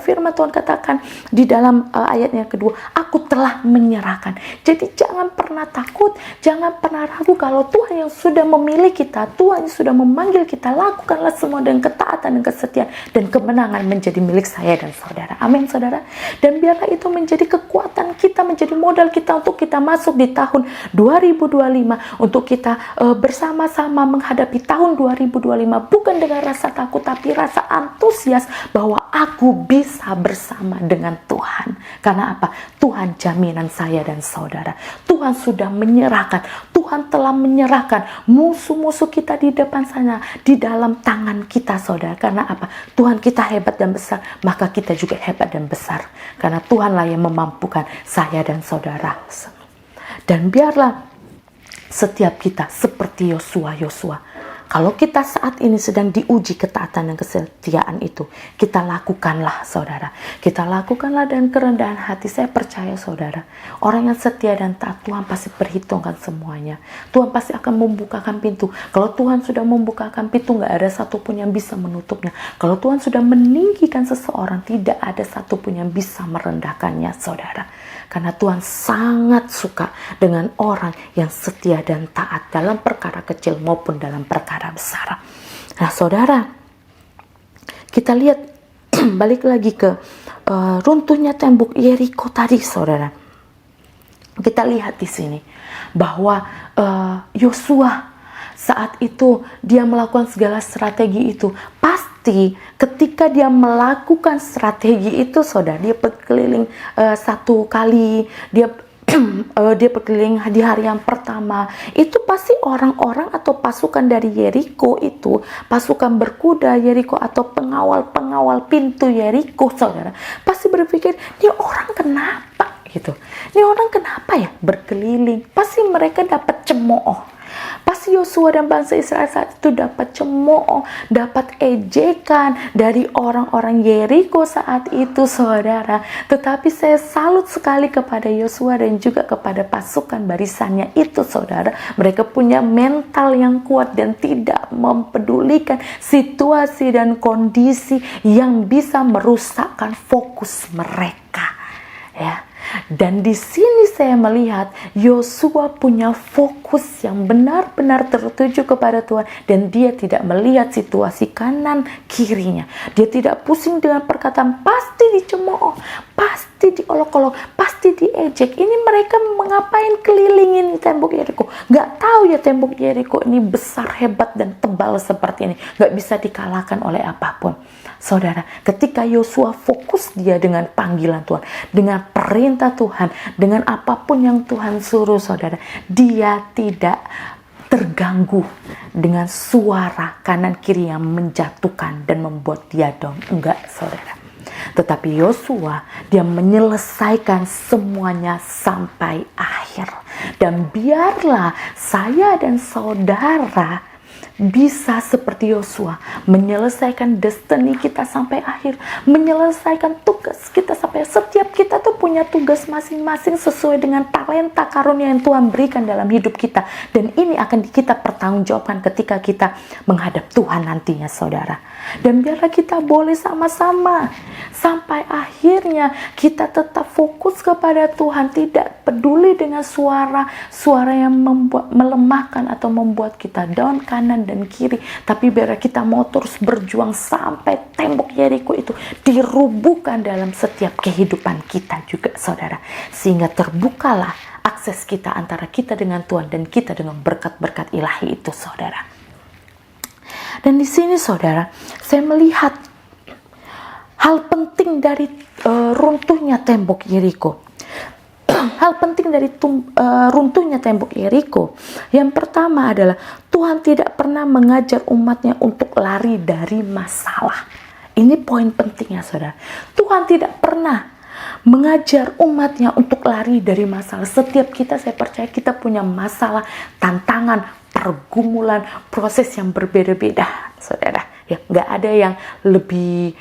firman Tuhan katakan di dalam ayat yang kedua, aku telah menyerahkan. Jadi jangan pernah takut, jangan pernah ragu kalau Tuhan yang sudah memilih kita, Tuhan yang sudah memanggil kita, lakukanlah semua dengan ketaatan dan kesetiaan, dan kemenangan menjadi milik saya dan saudara. Amin, saudara. Dan biarlah itu menjadi kekuatan kita, menjadi modal kita untuk kita masuk di tahun 2025, untuk kita bersama-sama menghadapi tahun 2025, bukan dengan rasa takut, tapi rasa antusias bahwa aku bisa bersama dengan Tuhan. Karena apa? Tuhan jaminan saya dan saudara. Tuhan sudah menyerahkan, Tuhan telah menyerahkan musuh-musuh kita di depan sana, di dalam tangan kita, saudara. Karena apa? Tuhan kita hebat dan besar, maka kita juga hebat dan besar. Karena Tuhanlah yang memampukan saya dan saudara. Dan biarlah setiap kita seperti Yosua. Kalau kita saat ini sedang diuji ketaatan dan kesetiaan itu, kita lakukanlah saudara. Kita lakukanlah dengan kerendahan hati. Saya percaya saudara, orang yang setia dan taat, Tuhan pasti perhitungkan semuanya. Tuhan pasti akan membukakan pintu. Kalau Tuhan sudah membukakan pintu, gak ada satupun yang bisa menutupnya. Kalau Tuhan sudah meninggikan seseorang, tidak ada satupun yang bisa merendahkannya saudara. Karena Tuhan sangat suka dengan orang yang setia dan taat dalam perkara kecil maupun dalam perkara besar. Nah saudara, kita lihat balik lagi ke runtuhnya tembok Yeriko tadi saudara. Kita lihat di sini bahwa Yosua saat itu dia melakukan segala strategi itu. Pasti ketika dia melakukan strategi itu saudara, dia berkeliling satu kali, dia berkeliling di hari yang pertama, itu pasti orang-orang atau pasukan dari Yeriko itu, pasukan berkuda Yeriko atau pengawal pintu Yeriko saudara, pasti berpikir, ini orang kenapa gitu, ini orang kenapa ya berkeliling, pasti mereka dapat cemooh. Pasti Yosua dan bangsa Israel saat itu dapat cemooh, dapat ejekan dari orang-orang Yeriko saat itu saudara. Tetapi saya salut sekali kepada Yosua dan juga kepada pasukan barisannya itu saudara. Mereka punya mental yang kuat dan tidak mempedulikan situasi dan kondisi yang bisa merusakkan fokus mereka. Ya. Dan di sini saya melihat Yosua punya fokus yang benar-benar tertuju kepada Tuhan dan dia tidak melihat situasi kanan kirinya. Dia tidak pusing dengan perkataan pasti dicemooh, pasti diolok-olok, pasti diejek. Ini mereka mengapain kelilingin tembok Yeriko? Gak tahu ya tembok Yeriko ini besar, hebat dan tebal seperti ini. Gak bisa dikalahkan oleh apapun. Saudara, ketika Yosua fokus dia dengan panggilan Tuhan, dengan perintah Tuhan, dengan apapun yang Tuhan suruh saudara, dia tidak terganggu dengan suara kanan kiri yang menjatuhkan dan membuat dia down. Enggak saudara. Tetapi Yosua dia menyelesaikan semuanya sampai akhir. Dan biarlah saya dan saudara bisa seperti Yosua menyelesaikan destiny kita sampai akhir, menyelesaikan tugas kita sampai. Setiap kita tuh punya tugas masing-masing sesuai dengan talenta karunia yang Tuhan berikan dalam hidup kita, dan ini akan kita pertanggungjawabkan ketika kita menghadap Tuhan nantinya saudara. Dan biarlah kita boleh sama-sama sampai akhirnya kita tetap fokus kepada Tuhan, tidak peduli dengan suara yang melemahkan atau membuat kita down kanan dan kiri, tapi biar kita mau terus berjuang sampai tembok Yeriko itu dirubuhkan dalam setiap kehidupan kita juga saudara, sehingga terbukalah akses kita antara kita dengan Tuhan dan kita dengan berkat-berkat ilahi itu saudara. Dan di sini saudara, saya melihat hal penting dari runtuhnya tembok Yeriko. Hal penting dari runtuhnya tembok Yeriko, yang pertama adalah Tuhan tidak pernah mengajar umatnya untuk lari dari masalah. Ini poin pentingnya saudara. Tuhan tidak pernah mengajar umatnya untuk lari dari masalah. Setiap kita, saya percaya kita punya masalah, tantangan, pergumulan, proses yang berbeda-beda saudara. Ya, nggak ada yang lebih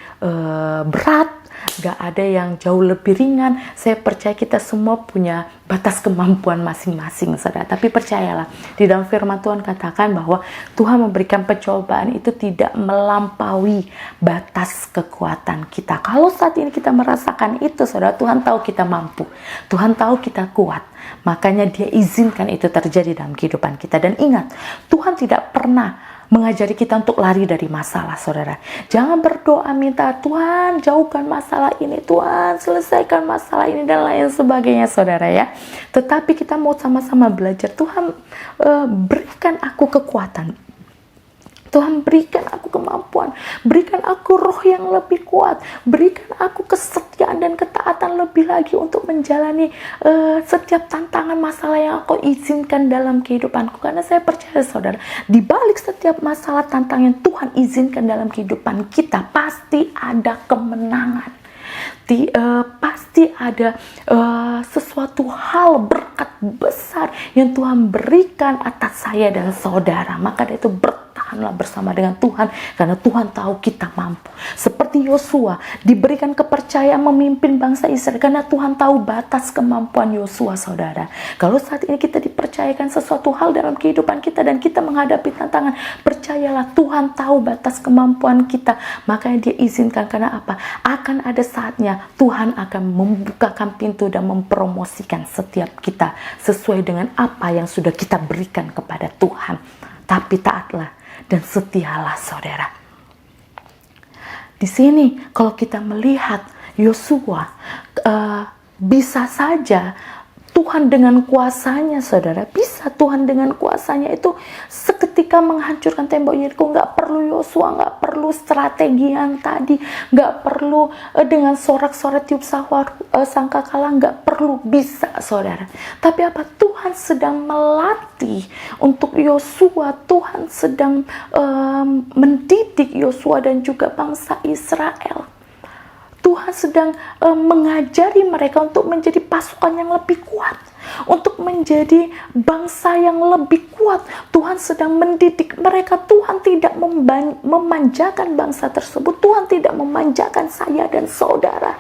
berat, gak ada yang jauh lebih ringan. Saya percaya kita semua punya batas kemampuan masing-masing saudara. Tapi percayalah, di dalam firman Tuhan katakan bahwa Tuhan memberikan pencobaan itu tidak melampaui batas kekuatan kita. Kalau saat ini kita merasakan itu saudara, Tuhan tahu kita mampu, Tuhan tahu kita kuat, makanya Dia izinkan itu terjadi dalam kehidupan kita. Dan ingat, Tuhan tidak pernah mengajari kita untuk lari dari masalah saudara. Jangan berdoa minta Tuhan jauhkan masalah ini, Tuhan selesaikan masalah ini dan lain sebagainya saudara ya. Tetapi kita mau sama-sama belajar, Tuhan berikan aku kekuatan, Tuhan berikan aku kemampuan, berikan aku roh yang lebih kuat, berikan aku kesetiaan dan ketaatan lebih lagi untuk menjalani setiap tantangan masalah yang aku izinkan dalam kehidupanku. Karena saya percaya saudara, di balik setiap masalah tantangan yang Tuhan izinkan dalam kehidupan kita, pasti ada kemenangan. Pasti ada sesuatu hal berkat besar yang Tuhan berikan atas saya dan saudara. Maka dari itu bertahanlah bersama dengan Tuhan, karena Tuhan tahu kita mampu. Seperti Yosua diberikan kepercayaan memimpin bangsa Israel, karena Tuhan tahu batas kemampuan Yosua, saudara. Kalau saat ini kita dipercayakan sesuatu hal dalam kehidupan kita dan kita menghadapi tantangan, percayalah Tuhan tahu batas kemampuan kita. Makanya dia izinkan, karena apa? Akan ada saatnya Tuhan akan membukakan pintu dan mempromosikan setiap kita sesuai dengan apa yang sudah kita berikan kepada Tuhan. Tapi taatlah dan setialah, saudara. Di sini kalau kita melihat Yosua, bisa saja Tuhan dengan kuasanya, saudara, bisa Tuhan dengan kuasanya itu seketika menghancurkan tembok Yeriko. Nggak perlu Yosua, nggak perlu strategi yang tadi, nggak perlu dengan sorak-sorai tiup sangkakala, nggak perlu, bisa, saudara. Tapi apa? Tuhan sedang melatih untuk Yosua, Tuhan sedang mendidik Yosua dan juga bangsa Israel. Tuhan sedang mengajari mereka untuk menjadi pasukan yang lebih kuat, untuk menjadi bangsa yang lebih kuat. Tuhan sedang mendidik mereka. Tuhan tidak memanjakan bangsa tersebut. Tuhan tidak memanjakan saya dan saudara.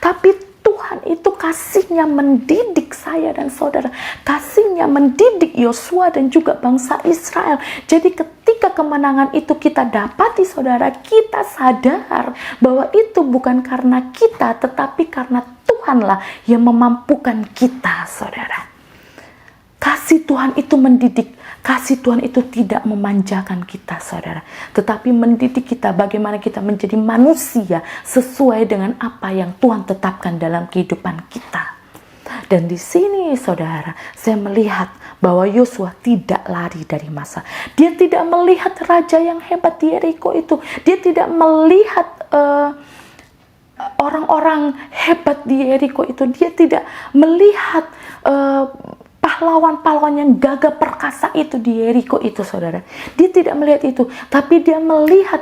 Tapi Tuhan itu kasihnya mendidik saya dan saudara. Kasihnya mendidik Yosua dan juga bangsa Israel. Jadi ketika kemenangan itu kita dapati, saudara, kita sadar bahwa itu bukan karena kita, tetapi karena Tuhanlah yang memampukan kita, saudara. Kasih Tuhan itu mendidik. Kasih Tuhan itu tidak memanjakan kita, saudara. Tetapi mendidik kita bagaimana kita menjadi manusia sesuai dengan apa yang Tuhan tetapkan dalam kehidupan kita. Dan di sini, saudara, saya melihat bahwa Yosua tidak lari dari masa. Dia tidak melihat raja yang hebat di Yeriko itu. Dia tidak melihat orang-orang hebat di Yeriko itu. Dia tidak melihat pahlawan-pahlawan yang gagah perkasa itu di Yeriko itu, saudara. Dia tidak melihat itu, tapi dia melihat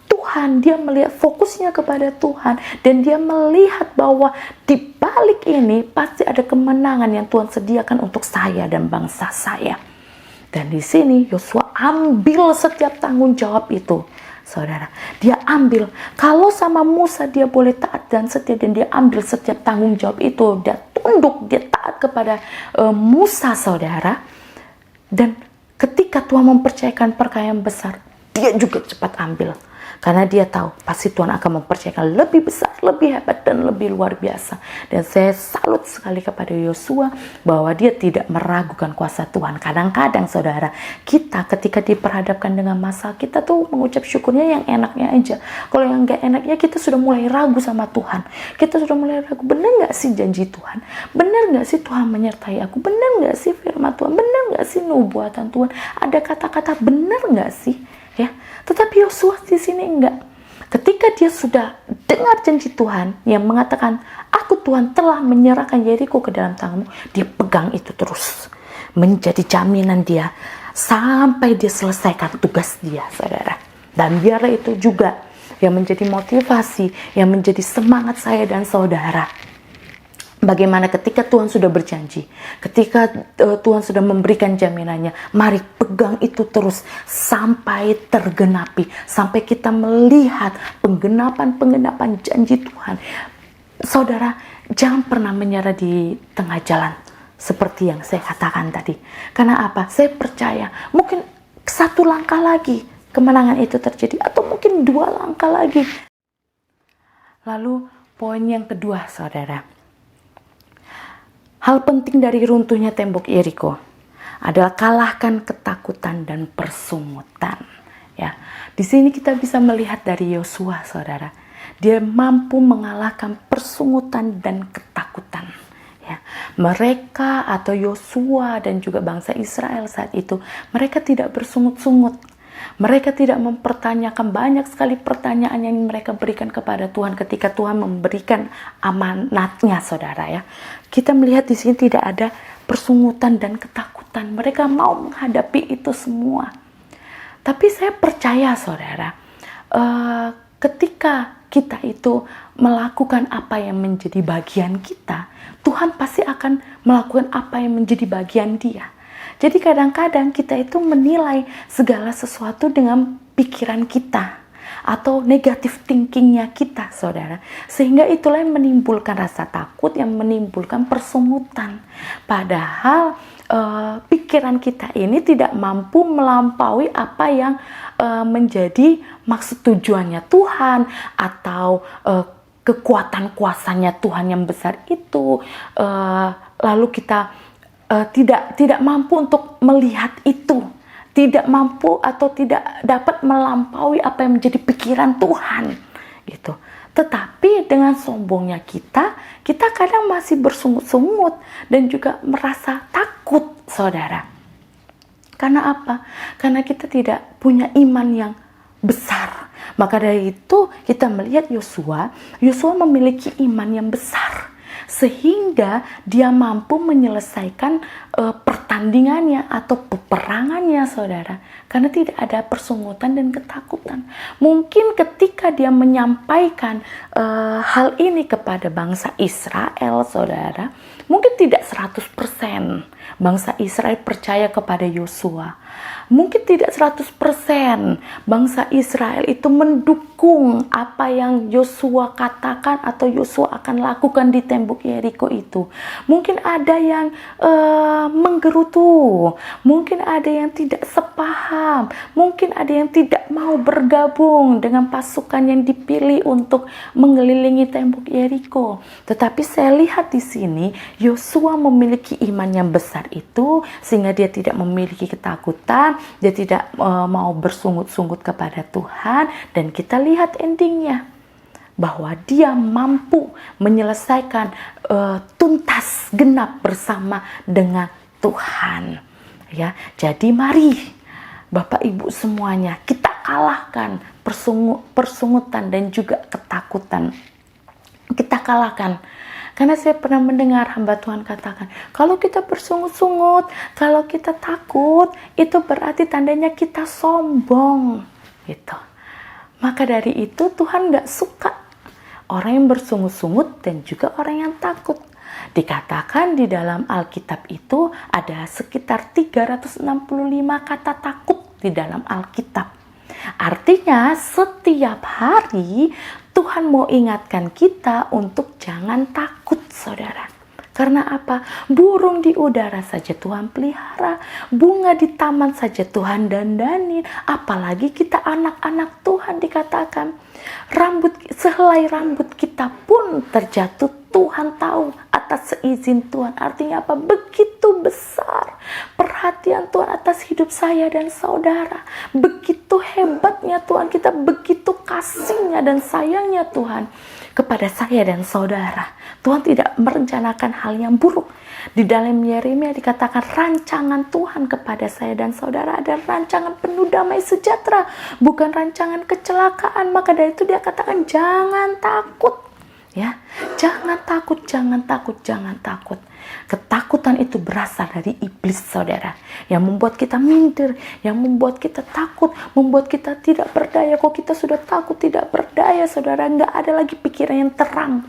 Tuhan. Dia melihat fokusnya kepada Tuhan, dan dia melihat bahwa di balik ini pasti ada kemenangan yang Tuhan sediakan untuk saya dan bangsa saya. Dan di sini Yosua ambil setiap tanggung jawab itu, saudara. Dia ambil. Kalau sama Musa dia boleh taat dan setia, dan dia ambil setiap tanggung jawab itu. Dia tunduk, dia taat kepada Musa, saudara. Dan ketika Tuhan mempercayakan perkayaan besar, dia juga cepat ambil. Karena dia tahu pasti Tuhan akan mempercayakan lebih besar, lebih hebat, dan lebih luar biasa. Dan saya salut sekali kepada Yosua bahwa dia tidak meragukan kuasa Tuhan. Kadang-kadang, saudara, kita ketika diperhadapkan dengan masalah, kita tuh mengucap syukurnya yang enaknya aja. Kalau yang gak enaknya, kita sudah mulai ragu sama Tuhan. Kita sudah mulai ragu, benar gak sih janji Tuhan? Benar gak sih Tuhan menyertai aku? Benar gak sih firman Tuhan? Benar gak sih nubuatan Tuhan? Ada kata-kata benar gak sih? Ya, tetapi Yosua di sini enggak. Ketika dia sudah dengar janji Tuhan yang mengatakan, aku Tuhan telah menyerahkan Yeriko ke dalam tanganmu, dia pegang itu terus, menjadi jaminan dia sampai dia selesaikan tugas dia, saudara. Dan biarlah itu juga yang menjadi motivasi, yang menjadi semangat saya dan saudara. Bagaimana ketika Tuhan sudah berjanji, ketika Tuhan sudah memberikan jaminannya, mari pegang itu terus sampai tergenapi, sampai kita melihat penggenapan janji Tuhan. Saudara, jangan pernah menyerah di tengah jalan, seperti yang saya katakan tadi. Karena apa? Saya percaya mungkin satu langkah lagi kemenangan itu terjadi, atau mungkin 2 langkah lagi. Lalu poin yang kedua, saudara. Hal penting dari runtuhnya tembok Yeriko adalah kalahkan ketakutan dan persungutan. Ya, di sini kita bisa melihat dari Yosua, saudara. Dia mampu mengalahkan persungutan dan ketakutan. Ya, mereka atau Yosua dan juga bangsa Israel saat itu, mereka tidak bersungut-sungut. Mereka tidak mempertanyakan, banyak sekali pertanyaan yang mereka berikan kepada Tuhan ketika Tuhan memberikan amanatnya, saudara, ya. Kita melihat di sini tidak ada persungutan dan ketakutan. Mereka mau menghadapi itu semua. Tapi saya percaya, saudara, ketika kita itu melakukan apa yang menjadi bagian kita, Tuhan pasti akan melakukan apa yang menjadi bagian Dia. Jadi kadang-kadang kita itu menilai segala sesuatu dengan pikiran kita atau negatif thinkingnya kita, saudara. Sehingga itulah yang menimbulkan rasa takut, yang menimbulkan persungutan. Padahal pikiran kita ini tidak mampu melampaui apa yang menjadi maksud tujuannya Tuhan atau kekuatan kuasanya Tuhan yang besar itu. Lalu kita tidak mampu untuk melihat itu, tidak mampu atau tidak dapat melampaui apa yang menjadi pikiran Tuhan gitu. Tetapi dengan sombongnya kita kadang masih bersungut-sungut dan juga merasa takut, saudara. Karena apa? Karena kita tidak punya iman yang besar. Maka dari itu kita melihat Yosua memiliki iman yang besar, sehingga dia mampu menyelesaikan pertandingannya atau peperangannya, saudara, karena tidak ada persungutan dan ketakutan. Mungkin ketika dia menyampaikan hal ini kepada bangsa Israel, saudara, mungkin tidak 100% bangsa Israel percaya kepada Yosua. Mungkin tidak 100% bangsa Israel itu mendukung apa yang Yosua katakan atau Yosua akan lakukan di tembok Yeriko itu. Mungkin ada yang menggerutu, mungkin ada yang tidak sepaham, mungkin ada yang tidak mau bergabung dengan pasukan yang dipilih untuk mengelilingi tembok Yeriko. Tetapi saya lihat di sini Yosua memiliki iman yang besar itu, sehingga dia tidak memiliki ketakutan, dia tidak mau bersungut-sungut kepada Tuhan, dan kita lihat endingnya bahwa dia mampu menyelesaikan tuntas genap bersama dengan Tuhan. Ya, jadi mari Bapak Ibu semuanya, kita kalahkan persungutan dan juga ketakutan. Kita kalahkan. Karena saya pernah mendengar hamba Tuhan katakan, kalau kita bersungut-sungut, kalau kita takut, itu berarti tandanya kita sombong, gitu. Maka dari itu Tuhan gak suka orang yang bersungut-sungut dan juga orang yang takut. Dikatakan di dalam Alkitab itu ada sekitar 365 kata takut di dalam Alkitab. Artinya setiap hari Tuhan mau ingatkan kita untuk jangan takut, saudara. Karena apa? Burung di udara saja Tuhan pelihara, bunga di taman saja Tuhan dandanin, apalagi kita anak-anak Tuhan. Dikatakan sehelai rambut kita pun terjatuh, Tuhan tahu atas seizin Tuhan. Artinya apa? Begitu besar perhatian Tuhan atas hidup saya dan saudara. Begitu hebatnya Tuhan kita, begitu kasihnya dan sayangnya Tuhan kepada saya dan saudara. Tuhan tidak merencanakan hal yang buruk. Di dalam Yeremia dikatakan rancangan Tuhan kepada saya dan saudara adalah rancangan penuh damai sejahtera, bukan rancangan kecelakaan. Maka dari itu dia katakan jangan takut. Ya, jangan takut, jangan takut, jangan takut. Ketakutan itu berasal dari iblis, saudara, yang membuat kita minder, yang membuat kita takut, membuat kita tidak berdaya. Kok kita sudah takut, tidak berdaya, saudara, nggak ada lagi pikiran yang terang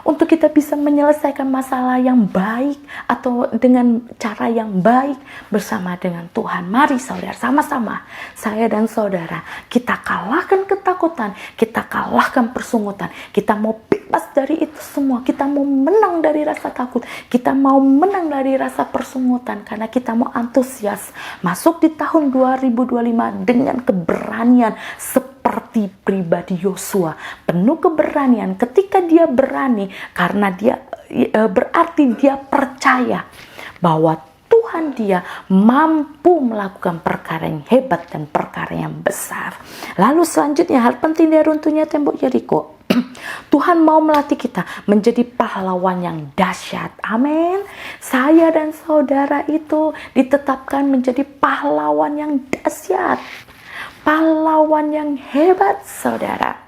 untuk kita bisa menyelesaikan masalah yang baik atau dengan cara yang baik bersama dengan Tuhan. Mari saudara, sama-sama saya dan saudara, kita kalahkan ketakutan, kita kalahkan persungutan. Kita mau bebas dari itu semua, kita mau menang dari rasa takut, kita mau menang dari rasa persungutan, karena kita mau antusias masuk di tahun 2025 dengan keberanian seperti pribadi Yosua, penuh keberanian. Ketika dia berani, karena dia berarti dia percaya bahwa Tuhan dia mampu melakukan perkara yang hebat dan perkara yang besar. Lalu selanjutnya, hal penting dari runtuhnya tembok Yeriko. Tuhan mau melatih kita menjadi pahlawan yang dahsyat. Amin. Saya dan saudara itu ditetapkan menjadi pahlawan yang dahsyat, pahlawan yang hebat, saudara.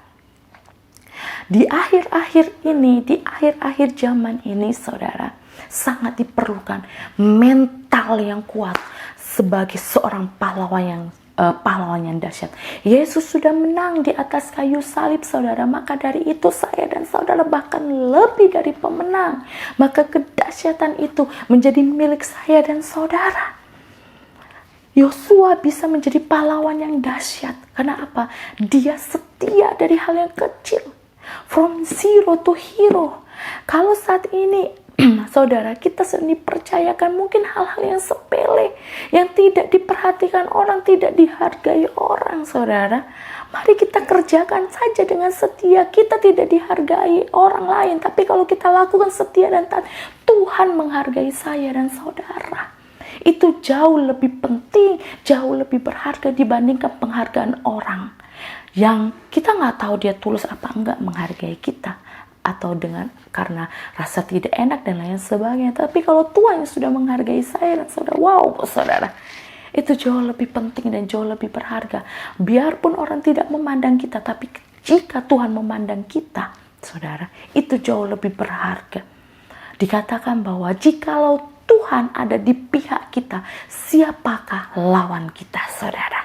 Di akhir-akhir ini, di akhir-akhir zaman ini, saudara, sangat diperlukan mental yang kuat sebagai seorang pahlawan yang pahlawan yang dahsyat. Yesus sudah menang di atas kayu salib, saudara. Maka dari itu saya dan saudara bahkan lebih dari pemenang. Maka kedahsyatan itu menjadi milik saya dan saudara. Yosua bisa menjadi pahlawan yang dahsyat. Karena apa? Dia setia dari hal yang kecil. From zero to hero. Kalau saat ini saudara, kita sering dipercayakan mungkin hal-hal yang sepele, yang tidak diperhatikan orang, tidak dihargai orang, saudara. Mari kita kerjakan saja dengan setia. Kita tidak dihargai orang lain, tapi kalau kita lakukan setia dan taat, Tuhan menghargai saya dan saudara. Itu jauh lebih penting, jauh lebih berharga dibandingkan penghargaan orang. Yang kita nggak tahu dia tulus apa enggak menghargai kita. Atau karena rasa tidak enak dan lain sebagainya. Tapi kalau Tuhan yang sudah menghargai saya dan saudara, wow saudara, itu jauh lebih penting dan jauh lebih berharga. Biarpun orang tidak memandang kita, tapi jika Tuhan memandang kita, saudara, itu jauh lebih berharga. Dikatakan bahwa jikalau Tuhan ada di pihak kita, siapakah lawan kita, saudara?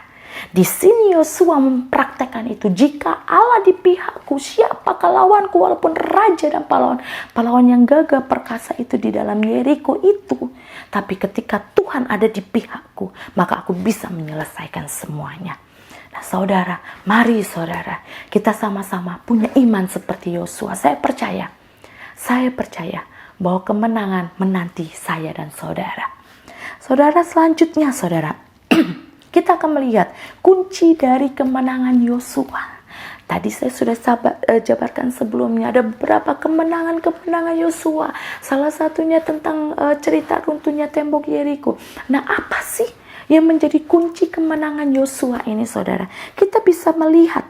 Di sini Yosua mempraktekkan itu. Jika Allah di pihakku, siapakah lawanku? Walaupun raja dan pahlawan yang gagah perkasa itu di dalam Yeriko itu, tapi ketika Tuhan ada di pihakku, maka aku bisa menyelesaikan semuanya. Nah saudara, mari saudara, kita sama-sama punya iman seperti Yosua. Saya percaya bahwa kemenangan menanti saya dan saudara. Saudara, selanjutnya saudara, kita akan melihat kunci dari kemenangan Yosua. Tadi saya sudah jabarkan sebelumnya, ada beberapa kemenangan Yosua. Salah satunya tentang cerita runtuhnya tembok Yeriko. Nah, apa sih yang menjadi kunci kemenangan Yosua ini, saudara? Kita bisa melihat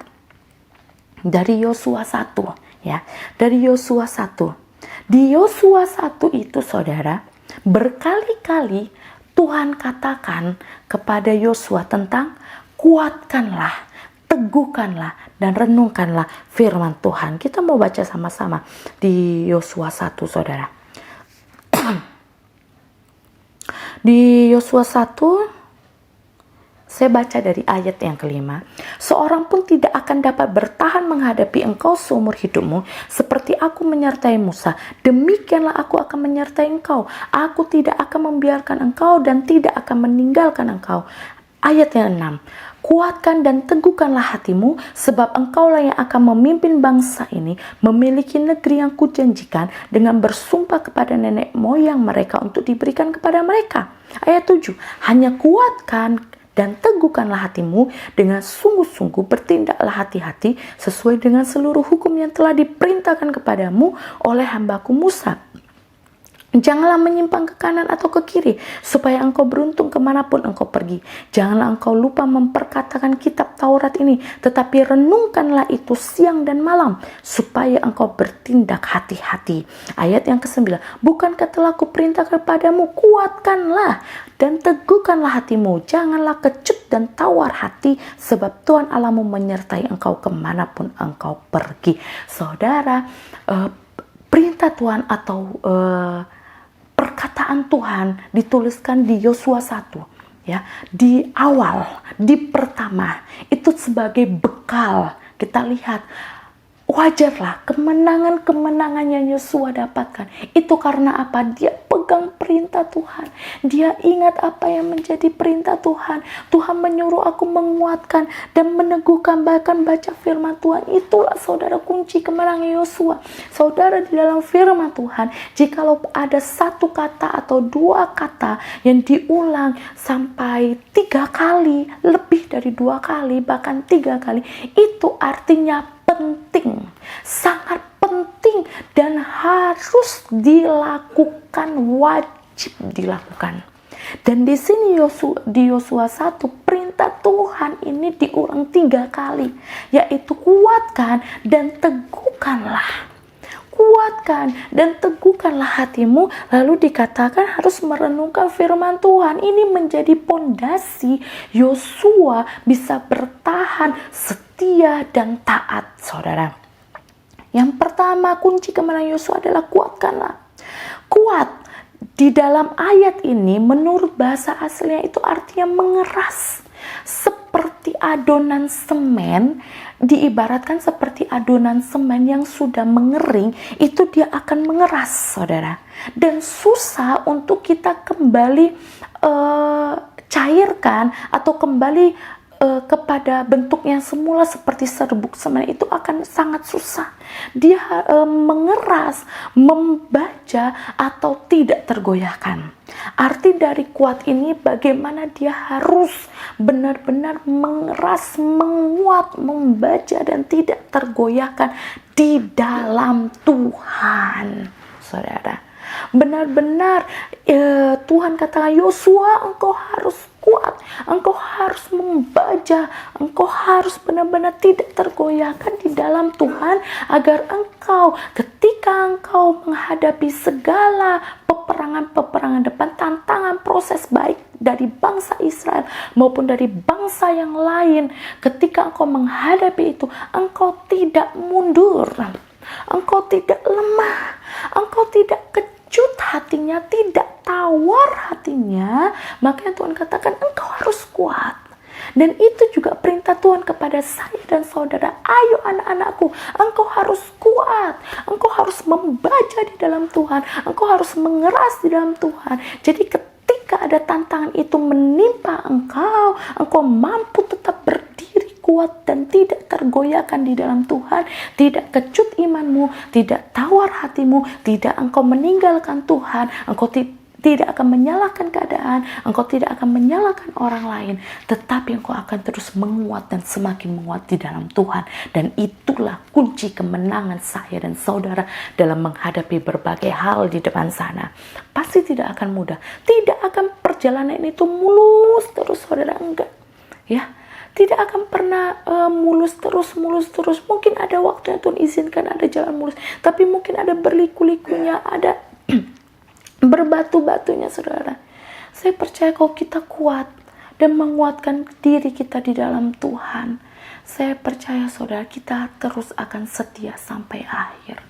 dari Yosua 1, ya. Dari Yosua 1. Di Yosua 1 itu, saudara, berkali-kali Tuhan katakan kepada Yosua tentang kuatkanlah, teguhkanlah, dan renungkanlah firman Tuhan. Kita mau baca sama-sama di Yosua 1, saudara. Di Yosua 1, saya baca dari ayat yang kelima. Seorang pun tidak akan dapat bertahan menghadapi engkau seumur hidupmu. Seperti aku menyertai Musa, demikianlah aku akan menyertai engkau. Aku tidak akan membiarkan engkau dan tidak akan meninggalkan engkau. Ayat yang 6. Kuatkan dan teguhkanlah hatimu, sebab engkaulah yang akan memimpin bangsa ini, memiliki negeri yang kujanjikan dengan bersumpah kepada nenek moyang mereka untuk diberikan kepada mereka. Ayat 7. Hanya kuatkan dan teguhkanlah hatimu dengan sungguh-sungguh, bertindaklah hati-hati sesuai dengan seluruh hukum yang telah diperintahkan kepadamu oleh hambaku Musa. Janganlah menyimpang ke kanan atau ke kiri, supaya engkau beruntung kemanapun engkau pergi. Janganlah engkau lupa memperkatakan kitab Taurat ini, tetapi renungkanlah itu siang dan malam, supaya engkau bertindak hati-hati. Ayat yang ke-9. Bukankah telah kuperintahkan kepadamu, kuatkanlah dan teguhkanlah hatimu. Janganlah kecut dan tawar hati, sebab Tuhan Allahmu menyertai engkau kemanapun engkau pergi. Saudara, perintah Tuhan atau perkataan Tuhan dituliskan di Yosua 1, ya, di awal, di pertama, itu sebagai bekal. Kita lihat, wajarlah kemenangan-kemenangan yang Yosua dapatkan. Itu karena apa? Dia pegang perintah Tuhan. Dia ingat apa yang menjadi perintah Tuhan. Tuhan menyuruh aku menguatkan dan meneguhkan, bahkan baca firman Tuhan. Itulah saudara kunci kemenangan Yosua. Saudara, di dalam firman Tuhan, jikalau ada satu kata atau dua kata yang diulang sampai 3 kali, lebih dari 2 kali, bahkan 3 kali, itu artinya penting, sangat penting, dan harus dilakukan, wajib dilakukan. Dan di sini di Yosua 1, perintah Tuhan ini diulang 3 kali, yaitu kuatkan dan teguhkanlah. Kuatkan dan teguhkanlah hatimu. Lalu dikatakan harus merenungkan firman Tuhan. Ini menjadi pondasi Yosua bisa bertahan, setia dan taat, saudara. Yang pertama, kunci kemenangan Yosua adalah kuatkanlah. Kuat di dalam ayat ini menurut bahasa aslinya itu artinya mengeras. seperti adonan semen, diibaratkan seperti adonan semen yang sudah mengering, itu dia akan mengeras, saudara. Dan susah untuk kita kembali cairkan atau kembali kepada bentuknya semula seperti serbuk semen, itu akan sangat susah. Dia mengeras, membaja atau tidak tergoyahkan. Arti dari kuat ini bagaimana dia harus benar-benar mengeras, menguat, membaja dan tidak tergoyahkan di dalam Tuhan, saudara. Benar-benar Tuhan katakan, Yosua, engkau harus kuat, engkau harus membaja, engkau harus benar-benar tidak tergoyahkan di dalam Tuhan, agar engkau ketika engkau menghadapi segala peperangan-peperangan depan, tantangan, proses baik dari bangsa Israel maupun dari bangsa yang lain, ketika engkau menghadapi itu, engkau tidak mundur, engkau tidak lemah, engkau tidak kecut hatinya, tidak tawar hatinya. Makanya Tuhan katakan engkau harus kuat. Dan itu juga perintah Tuhan kepada saya dan saudara. Ayo anak-anakku, engkau harus kuat, engkau harus membaca di dalam Tuhan, engkau harus mengeras di dalam Tuhan. Jadi ketika ada tantangan itu menimpa engkau, engkau mampu tetap berdiri kuat dan tidak tergoyahkan di dalam Tuhan, tidak kecut imanmu, tidak tawar hatimu, tidak engkau meninggalkan Tuhan, engkau tidak akan menyalahkan keadaan, engkau tidak akan menyalahkan orang lain, tetapi engkau akan terus menguat dan semakin menguat di dalam Tuhan. Dan itulah kunci kemenangan saya dan saudara dalam menghadapi berbagai hal di depan sana. Pasti tidak akan mudah, tidak akan perjalanan itu mulus terus, saudara, enggak, ya. Tidak akan pernah mulus terus. Mungkin ada waktu yang Tuhan izinkan ada jalan mulus, tapi mungkin ada berliku-likunya, ada berbatu-batunya, saudara. Saya percaya kalau kita kuat dan menguatkan diri kita di dalam Tuhan, saya percaya, saudara, kita terus akan setia sampai akhir.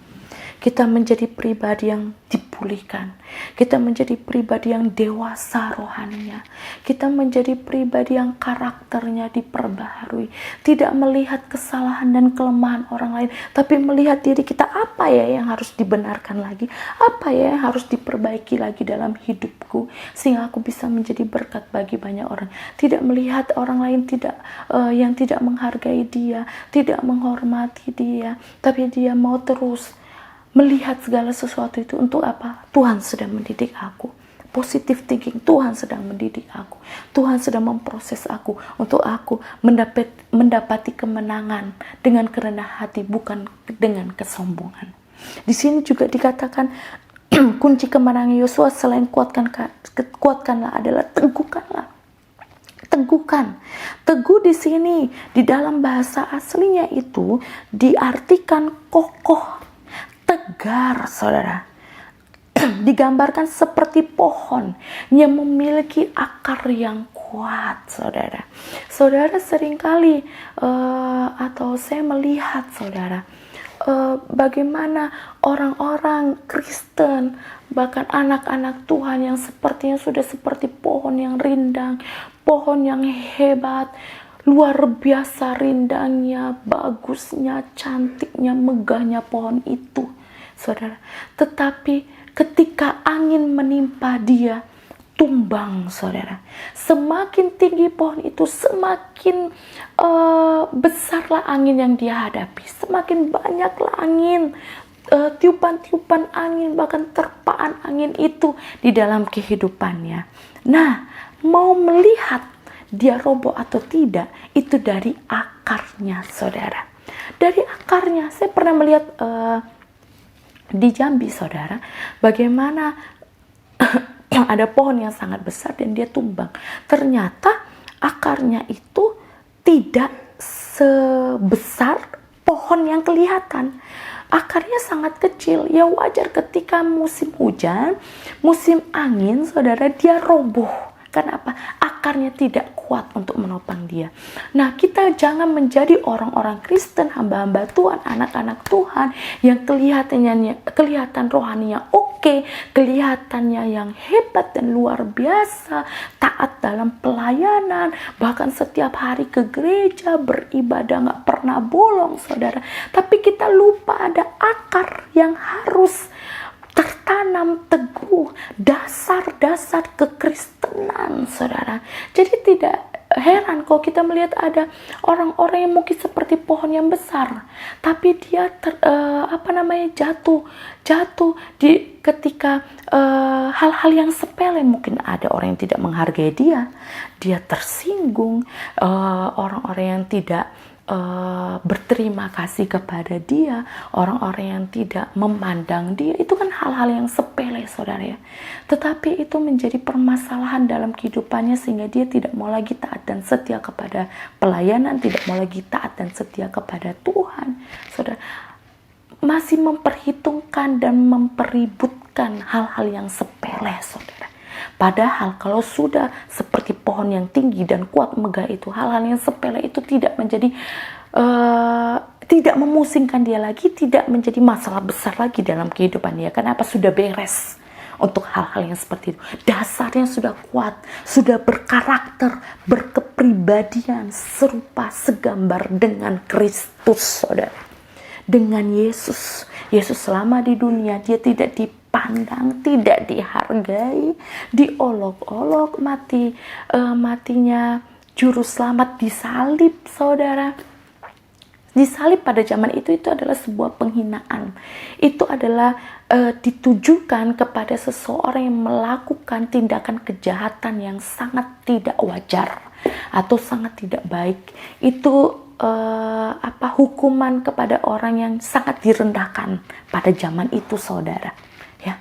Kita menjadi pribadi yang dipulihkan. Kita menjadi pribadi yang dewasa rohaninya. Kita menjadi pribadi yang karakternya diperbaharui. Tidak melihat kesalahan dan kelemahan orang lain, tapi melihat diri kita, apa ya yang harus dibenarkan lagi, apa ya yang harus diperbaiki lagi dalam hidupku, sehingga aku bisa menjadi berkat bagi banyak orang. Tidak melihat orang lain yang tidak menghargai dia, tidak menghormati dia, tapi dia mau terus melihat segala sesuatu itu untuk apa? Tuhan sedang mendidik aku. Positive thinking, Tuhan sedang mendidik aku. Tuhan sedang memproses aku untuk aku mendapati kemenangan dengan kerendahan hati, bukan dengan kesombongan. Di sini juga dikatakan kunci kemenangan Yosua selain kuatkanlah adalah teguhkanlah. Teguhkan. Teguh di sini di dalam bahasa aslinya itu diartikan kokoh, tegar, saudara. Digambarkan seperti pohon yang memiliki akar yang kuat, saudara. Saudara seringkali atau saya melihat, saudara, bagaimana orang-orang Kristen, bahkan anak-anak Tuhan yang sepertinya sudah seperti pohon yang rindang, pohon yang hebat, luar biasa rindangnya, bagusnya, cantiknya, megahnya pohon itu, saudara. Tetapi ketika angin menimpa dia, tumbang, saudara. Semakin tinggi pohon itu, semakin besarlah angin yang dia hadapi. Semakin banyaklah angin, tiupan-tiupan angin, bahkan terpaan angin itu di dalam kehidupannya. Nah, mau melihat dia roboh atau tidak, itu dari akarnya, saudara. Dari akarnya, saya pernah melihat di Jambi, saudara, bagaimana ada pohon yang sangat besar dan dia tumbang. Ternyata akarnya itu tidak sebesar pohon yang kelihatan. Akarnya sangat kecil. Ya wajar ketika musim hujan, musim angin, saudara, dia roboh. Kenapa? Akarnya tidak kuat. kuat untuk menopang dia. Nah, kita jangan menjadi orang-orang Kristen, hamba-hamba Tuhan, anak-anak Tuhan yang kelihatan rohaninya oke, kelihatannya yang hebat dan luar biasa, taat dalam pelayanan, bahkan setiap hari ke gereja, beribadah gak pernah bolong, saudara. Tapi kita lupa ada akar yang harus tertanam teguh, dasar-dasar kekristenan, saudara. Jadi tidak heran kalau kita melihat ada orang-orang yang mungkin seperti pohon yang besar, tapi dia jatuh di ketika hal-hal yang sepele. Mungkin ada orang yang tidak menghargai dia tersinggung, orang-orang yang tidak berterima kasih kepada dia, orang-orang yang tidak memandang dia. Itu kan hal-hal yang sepele, saudara ya. Tetapi itu menjadi permasalahan dalam kehidupannya, sehingga dia tidak mau lagi taat dan setia kepada pelayanan, tidak mau lagi taat dan setia kepada Tuhan. Saudara, masih memperhitungkan dan mempeributkan hal-hal yang sepele, saudara. Padahal kalau sudah seperti pohon yang tinggi dan kuat megah itu, hal-hal yang sepele itu tidak menjadi tidak memusingkan dia lagi, tidak menjadi masalah besar lagi dalam kehidupan dia. Kenapa? Sudah beres untuk hal-hal yang seperti itu. Dasarnya sudah kuat, sudah berkarakter, berkepribadian serupa segambar dengan Kristus, saudara. Dengan Yesus. Yesus selama di dunia dia tidak dipandang, tidak dihargai, diolok-olok, matinya juru selamat disalib, saudara. Disalib pada zaman itu adalah sebuah penghinaan. Itu adalah ditujukan kepada seseorang yang melakukan tindakan kejahatan yang sangat tidak wajar atau sangat tidak baik. Itu hukuman kepada orang yang sangat direndahkan pada zaman itu, saudara. Ya.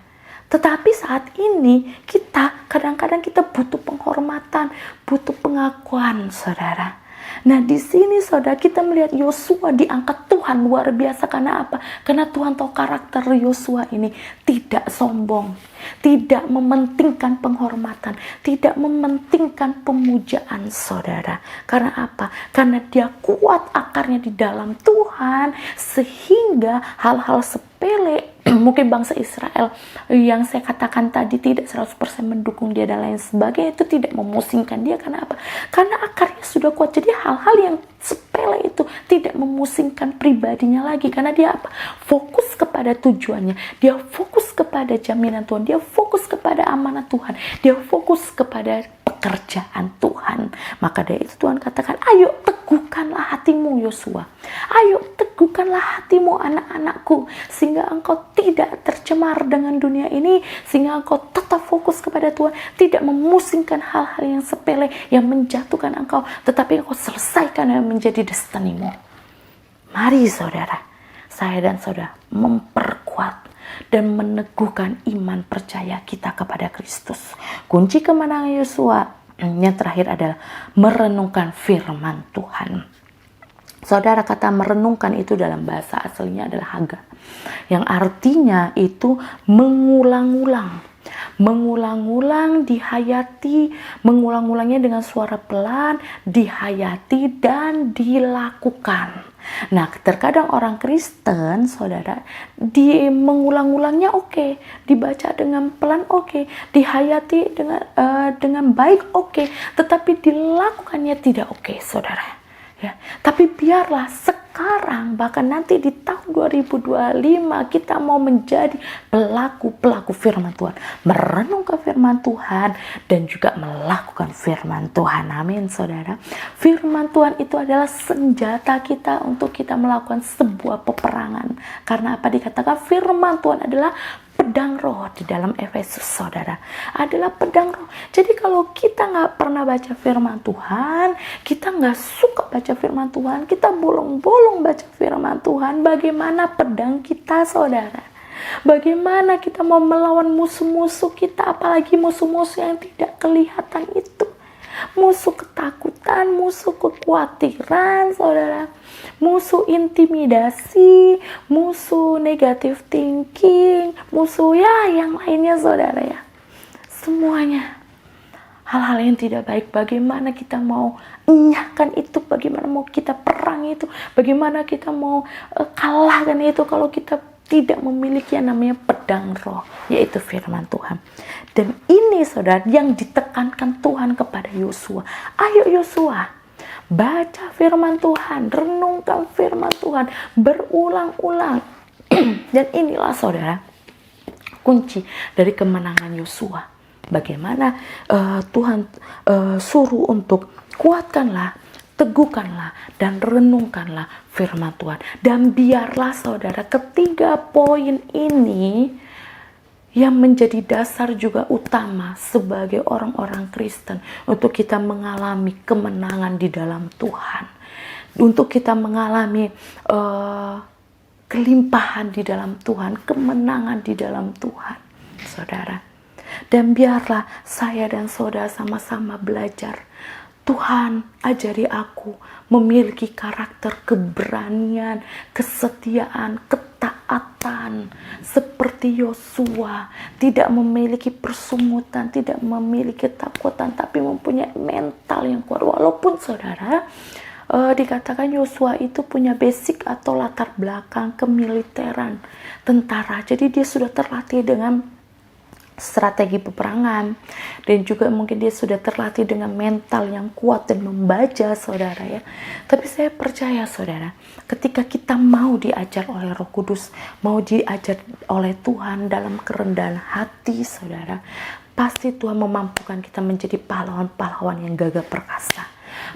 Tetapi saat ini kita kadang-kadang kita butuh penghormatan, butuh pengakuan, saudara. Nah, di sini saudara kita melihat Yosua diangkat Tuhan luar biasa. Karena apa? Karena Tuhan tahu karakter Yosua ini tidak sombong, tidak mementingkan penghormatan, tidak mementingkan pemujaan, saudara. Karena apa? Karena dia kuat akarnya di dalam Tuhan, sehingga hal-hal sepele mungkin bangsa Israel yang saya katakan tadi tidak 100% mendukung dia dan lain sebagainya, itu tidak memusingkan dia. Karena apa? Karena akarnya sudah kuat. Jadi hal-hal yang sepele itu tidak memusingkan pribadinya lagi. Karena dia apa? Fokus kepada tujuannya, dia fokus kepada jaminan Tuhan, dia fokus kepada amanat Tuhan, dia fokus kepada pekerjaan Tuhan. Maka dari itu Tuhan katakan, ayo teguhkanlah hatimu Yosua, ayo teguhkanlah hatimu anak-anakku, sehingga engkau tidak tercemar dengan dunia ini, sehingga engkau tetap fokus kepada Tuhan, tidak memusingkan hal-hal yang sepele yang menjatuhkan engkau, tetapi engkau selesaikan yang menjadi destinimu. Mari saudara, saya dan saudara memperkuat dan meneguhkan iman percaya kita kepada Kristus. Kunci kemenangan Yosua yang terakhir adalah merenungkan firman Tuhan. Saudara, kata merenungkan itu dalam bahasa aslinya adalah haga, yang artinya itu mengulang-ulang, dihayati, mengulang-ulangnya dengan suara pelan, dihayati dan dilakukan. Nah, terkadang orang Kristen, saudara, mengulang-ulangnya oke, dibaca dengan pelan oke, dihayati dengan baik oke, tetapi dilakukannya tidak oke, saudara. Ya, tapi biarlah sekarang, bahkan nanti di tahun 2025 kita mau menjadi pelaku firman Tuhan, merenungkan firman Tuhan dan juga melakukan firman Tuhan. Amin, saudara. Firman Tuhan itu adalah senjata kita untuk kita melakukan sebuah peperangan. Karena apa? Dikatakan firman Tuhan adalah pedang roh di dalam Efesus, saudara, adalah pedang roh. Jadi kalau kita nggak pernah baca firman Tuhan, kita nggak suka baca firman Tuhan, kita bolong-bolong baca firman Tuhan, bagaimana pedang kita, saudara? Bagaimana kita mau melawan musuh-musuh kita, apalagi musuh-musuh yang tidak kelihatan itu? Musuh ketakutan, musuh kekhawatiran, saudara, musuh intimidasi, musuh negative thinking, musuh ya yang lainnya, saudara ya. Semuanya hal-hal yang tidak baik, bagaimana kita mau enyahkan itu, bagaimana mau kita perang itu, bagaimana kita mau kalahkan itu kalau kita tidak memiliki yang namanya pedang roh, yaitu firman Tuhan. Dan ini saudara yang ditekankan Tuhan kepada Yosua. Ayo Yosua, baca firman Tuhan, renungkan firman Tuhan berulang-ulang. Dan inilah saudara kunci dari kemenangan Yosua. Bagaimana Tuhan suruh untuk kuatkanlah, teguhkanlah, dan renungkanlah firman Tuhan. Dan biarlah saudara, ketiga poin ini yang menjadi dasar juga utama sebagai orang-orang Kristen untuk kita mengalami kemenangan di dalam Tuhan, untuk kita mengalami kelimpahan di dalam Tuhan, kemenangan di dalam Tuhan, saudara. Dan biarlah saya dan saudara sama-sama belajar. Tuhan, ajari aku memiliki karakter keberanian, kesetiaan, ketaatan seperti Yosua, tidak memiliki persumutan, tidak memiliki ketakutan, tapi mempunyai mental yang kuat. Walaupun saudara, dikatakan Yosua itu punya basic atau latar belakang kemiliteran, tentara, jadi dia sudah terlatih dengan strategi peperangan, dan juga mungkin dia sudah terlatih dengan mental yang kuat dan membaca, saudara ya. Tapi saya percaya saudara, ketika kita mau diajar oleh Roh Kudus, mau diajar oleh Tuhan dalam kerendahan hati, saudara, pasti Tuhan memampukan kita menjadi pahlawan-pahlawan yang gagah perkasa,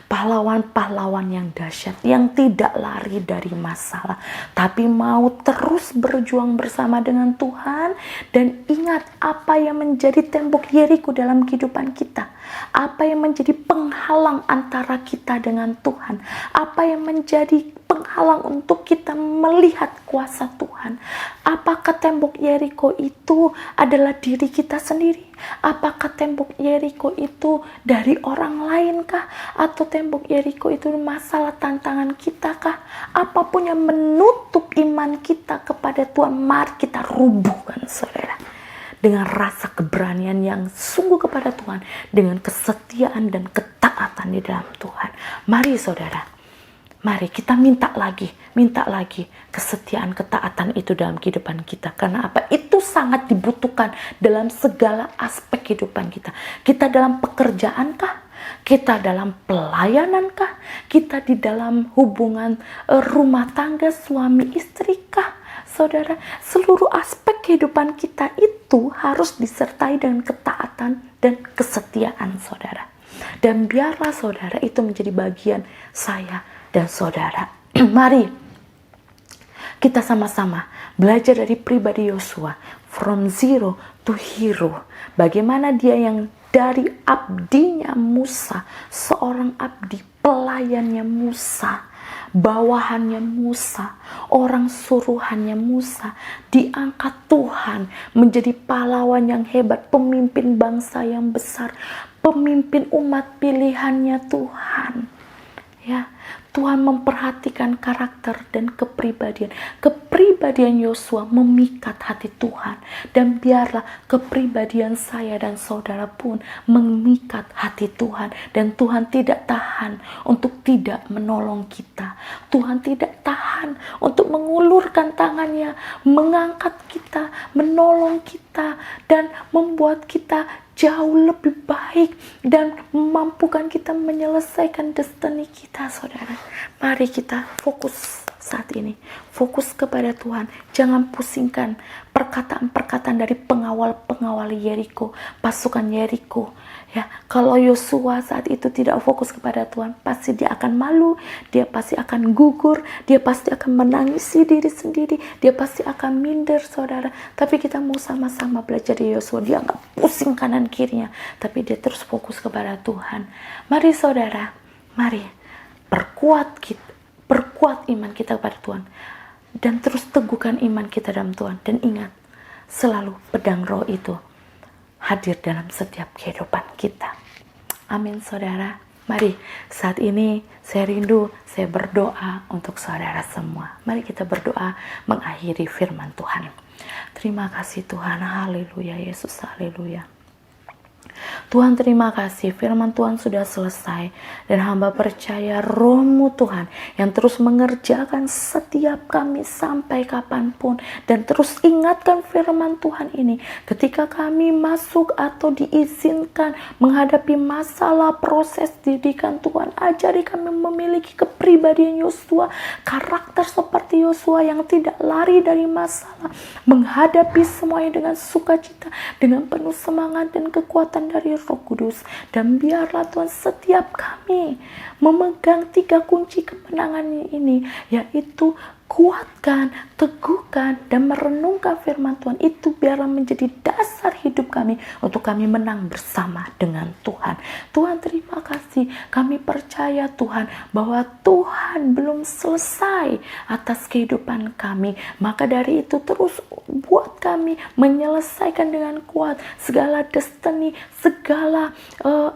pahlawan-pahlawan yang dahsyat, yang tidak lari dari masalah, tapi mau terus berjuang bersama dengan Tuhan. Dan ingat apa yang menjadi tembok Yeriko dalam kehidupan kita, apa yang menjadi penghalang antara kita dengan Tuhan, apa yang menjadi penghalang untuk kita melihat kuasa Tuhan. Apakah tembok Yeriko itu adalah diri kita sendiri? Apakah tembok Yeriko itu dari orang lain kah? Atau tembok Yeriko itu masalah tantangan kita kah? Apapun yang menutup iman kita kepada Tuhan, mari kita rubuhkan saudara. Dengan rasa keberanian yang sungguh kepada Tuhan, dengan kesetiaan dan ketaatan di dalam Tuhan. Mari saudara, mari kita minta lagi kesetiaan, ketaatan itu dalam kehidupan kita. Karena apa? Itu sangat dibutuhkan dalam segala aspek kehidupan kita. Kita dalam pekerjaan kah? Kita dalam pelayanan kah? Kita di dalam hubungan rumah tangga suami istri kah? Saudara, seluruh aspek kehidupan kita itu harus disertai dengan ketaatan dan kesetiaan, saudara. Dan biarlah saudara itu menjadi bagian saya dan saudara. Mari kita sama-sama belajar dari pribadi Yosua, from zero to hero. Bagaimana dia yang dari abdinya Musa, seorang abdi, pelayannya Musa, bawahannya Musa, orang suruhannya Musa, diangkat Tuhan menjadi pahlawan yang hebat, pemimpin bangsa yang besar, pemimpin umat pilihannya Tuhan. Ya, Tuhan memperhatikan karakter dan kepribadian. Kepribadian Yosua memikat hati Tuhan. Dan biarlah kepribadian saya dan saudara pun memikat hati Tuhan. Dan Tuhan tidak tahan untuk tidak menolong kita. Tuhan tidak tahan untuk mengulurkan tangannya, mengangkat kita, menolong kita, dan membuat kita jauh lebih baik dan memampukan kita menyelesaikan destiny kita, saudara. Mari kita fokus saat ini, fokus kepada Tuhan. Jangan pusingkan perkataan-perkataan dari pengawal-pengawal Yeriko, pasukan Yeriko. Ya, kalau Yosua saat itu tidak fokus kepada Tuhan, pasti dia akan malu, dia pasti akan gugur, dia pasti akan menangisi diri sendiri, dia pasti akan minder, saudara. Tapi kita mau sama-sama belajar dari Yosua. Dia nggak pusing kanan kirinya, tapi dia terus fokus kepada Tuhan. Mari saudara, mari perkuat iman kita kepada Tuhan, dan terus teguhkan iman kita dalam Tuhan. Dan ingat, selalu pedang roh itu hadir dalam setiap kehidupan kita. Amin saudara. Mari saat ini saya rindu, saya berdoa untuk saudara semua. Mari kita berdoa mengakhiri firman Tuhan. Terima kasih Tuhan, haleluya Yesus, haleluya. Tuhan terima kasih firman Tuhan sudah selesai. Dan hamba percaya Roh-Mu Tuhan yang terus mengerjakan setiap kami sampai kapanpun. Dan terus ingatkan firman Tuhan ini ketika kami masuk atau diizinkan menghadapi masalah proses didikan Tuhan. Ajari kami memiliki kepribadian Yosua, karakter seperti Yosua yang tidak lari dari masalah, menghadapi semuanya dengan sukacita, dengan penuh semangat dan kekuatan dari Roh Kudus. Dan biarlah Tuhan setiap kami memegang 3 kunci kemenangan ini, yaitu kuatkan, teguhkan, dan merenungkan firman Tuhan. Itu biarlah menjadi dasar hidup kami untuk kami menang bersama dengan Tuhan. Tuhan terima kasih, kami percaya Tuhan bahwa Tuhan belum selesai atas kehidupan kami. Maka dari itu terus buat kami menyelesaikan dengan kuat segala destiny, segala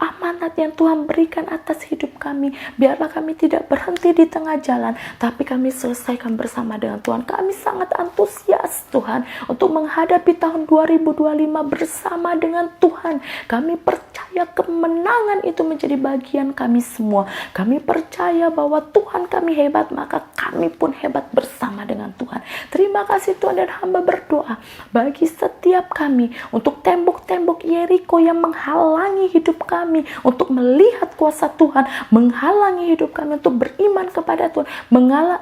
amanat yang Tuhan berikan atas hidup kami. Biarlah kami tidak berhenti di tengah jalan, tapi kami selesaikan bersama dengan Tuhan. Kami sangat antusias Tuhan untuk menghadapi tahun 2025 bersama dengan Tuhan. Kami percaya kemenangan itu menjadi bagian kami semua. Kami percaya bahwa Tuhan kami hebat, maka kami pun hebat bersama dengan Tuhan. Terima kasih Tuhan, dan hamba berdoa bagi setiap kami untuk tembok-tembok Yeriko yang menghalangi hidup kami untuk melihat kuasa Tuhan, menghalangi hidup kami untuk beriman kepada Tuhan,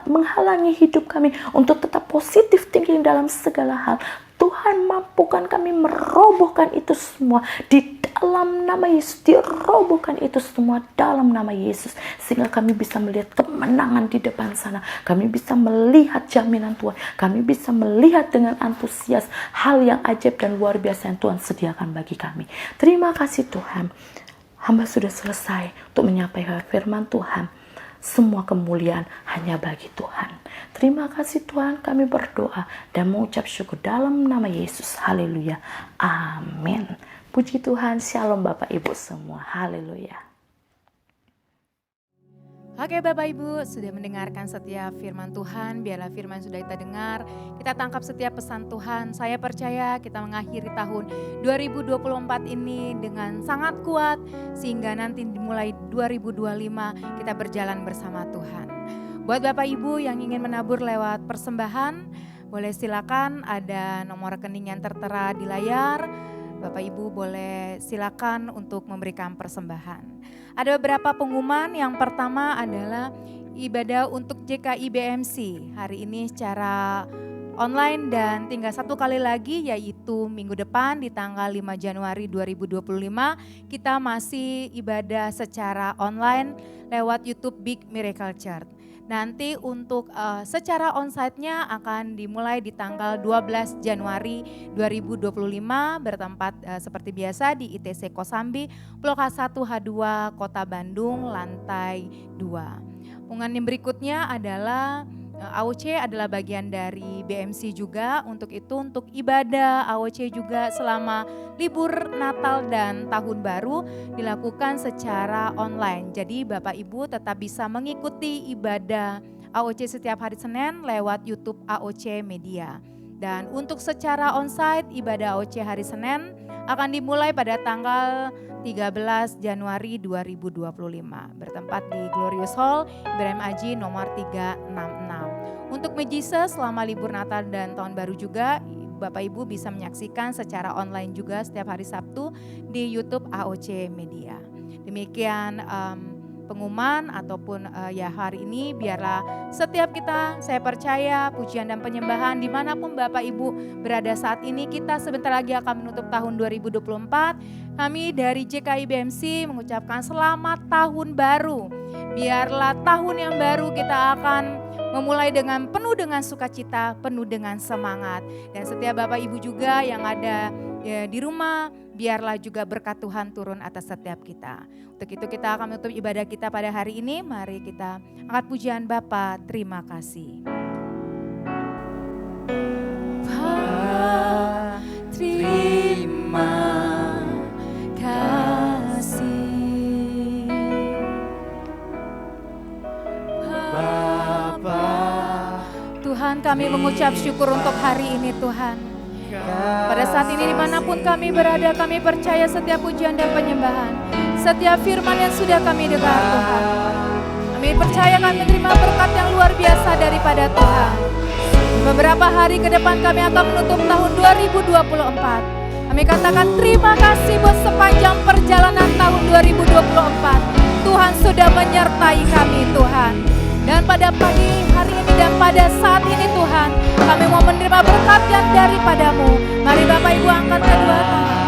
menghalangi hidup kami untuk tetap positif thinking dalam segala hal. Tuhan mampukan kami merobohkan itu semua di dalam nama Yesus. Dirobohkan itu semua dalam nama Yesus, sehingga kami bisa melihat kemenangan di depan sana. Kami bisa melihat jaminan Tuhan. Kami bisa melihat dengan antusias hal yang ajaib dan luar biasa yang Tuhan sediakan bagi kami. Terima kasih Tuhan. Hamba sudah selesai untuk menyampaikan firman Tuhan. Semua kemuliaan hanya bagi Tuhan. Terima kasih Tuhan, kami berdoa dan mengucap syukur dalam nama Yesus. Haleluya. Amin. Puji Tuhan. Shalom Bapak Ibu semua. Haleluya. Oke Bapak Ibu, sudah mendengarkan setiap firman Tuhan, biarlah firman sudah kita dengar, kita tangkap setiap pesan Tuhan. Saya percaya kita mengakhiri tahun 2024 ini dengan sangat kuat, sehingga nanti dimulai 2025 kita berjalan bersama Tuhan. Buat Bapak Ibu yang ingin menabur lewat persembahan, boleh silakan, ada nomor rekening yang tertera di layar. Bapak Ibu boleh silakan untuk memberikan persembahan. Ada beberapa pengumuman. Yang pertama adalah ibadah untuk JKI BMC hari ini secara online, dan tinggal 1 kali lagi, yaitu minggu depan di tanggal 5 Januari 2025 kita masih ibadah secara online lewat YouTube Big Miracle Church. Nanti untuk secara onsite-nya akan dimulai di tanggal 12 Januari 2025 bertempat seperti biasa di ITC Kosambi, Blok H1 H2 Kota Bandung, lantai 2. Pengumuman yang berikutnya adalah AOC adalah bagian dari BMC juga. Untuk itu, untuk ibadah AOC juga selama libur Natal dan Tahun Baru dilakukan secara online. Jadi Bapak Ibu tetap bisa mengikuti ibadah AOC setiap hari Senin lewat YouTube AOC Media. Dan untuk secara onsite, ibadah AOC hari Senin akan dimulai pada tanggal 13 Januari 2025 bertempat di Glorious Hall Ibrahim Aji nomor 366. Untuk Mejisa selama libur Natal dan Tahun Baru juga Bapak Ibu bisa menyaksikan secara online juga setiap hari Sabtu di YouTube AOC Media. Demikian pengumuman ataupun ya hari ini, biarlah setiap kita, saya percaya pujian dan penyembahan dimanapun Bapak Ibu berada saat ini, kita sebentar lagi akan menutup tahun 2024. Kami dari JKI BMC mengucapkan selamat tahun baru. Biarlah tahun yang baru kita akan memulai dengan penuh dengan sukacita, penuh dengan semangat. Dan setiap Bapak Ibu juga yang ada di rumah, biarlah juga berkat Tuhan turun atas setiap kita. Untuk itu kita akan menutup ibadah kita pada hari ini. Mari kita angkat pujian Bapa, terima kasih. Bapa, terima kasih. Bapa, Tuhan kami mengucap syukur untuk hari ini Tuhan. Pada saat ini dimanapun kami berada, kami percaya setiap pujian dan penyembahan, setiap firman yang sudah kami dengar Tuhan. Kami percaya kami menerima berkat yang luar biasa daripada Tuhan. Beberapa hari ke depan kami akan menutup tahun 2024. Kami katakan terima kasih buat sepanjang perjalanan tahun 2024. Tuhan sudah menyertai kami Tuhan. Dan pada pagi hari ini dan pada saat ini Tuhan, kami mau menerima berkat yang daripadamu. Mari Bapak Ibu angkat kedua tangan.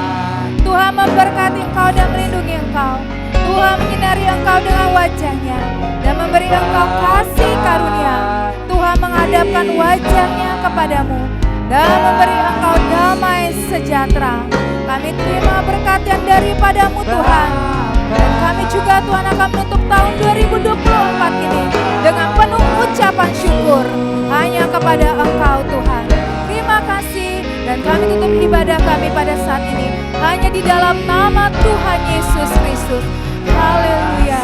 Tuhan memberkati engkau dan melindungi engkau. Tuhan menyinari engkau dengan wajahnya dan memberi engkau kasih karunia. Tuhan menghadapkan wajahnya kepadamu dan memberi engkau damai sejahtera. Kami terima berkat yang daripadamu Tuhan. Dan kami juga Tuhan akan menutup tahun 2024 ini dengan penuh ucapan syukur hanya kepada Engkau Tuhan. Terima kasih dan kami tutup ibadah kami pada saat ini hanya di dalam nama Tuhan Yesus Kristus. Haleluya.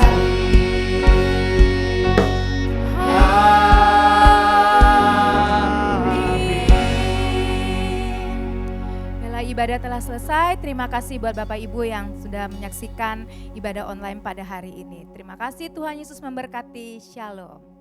Ibadah telah selesai. Terima kasih buat Bapak Ibu yang sudah menyaksikan ibadah online pada hari ini. Terima kasih, Tuhan Yesus memberkati. Shalom.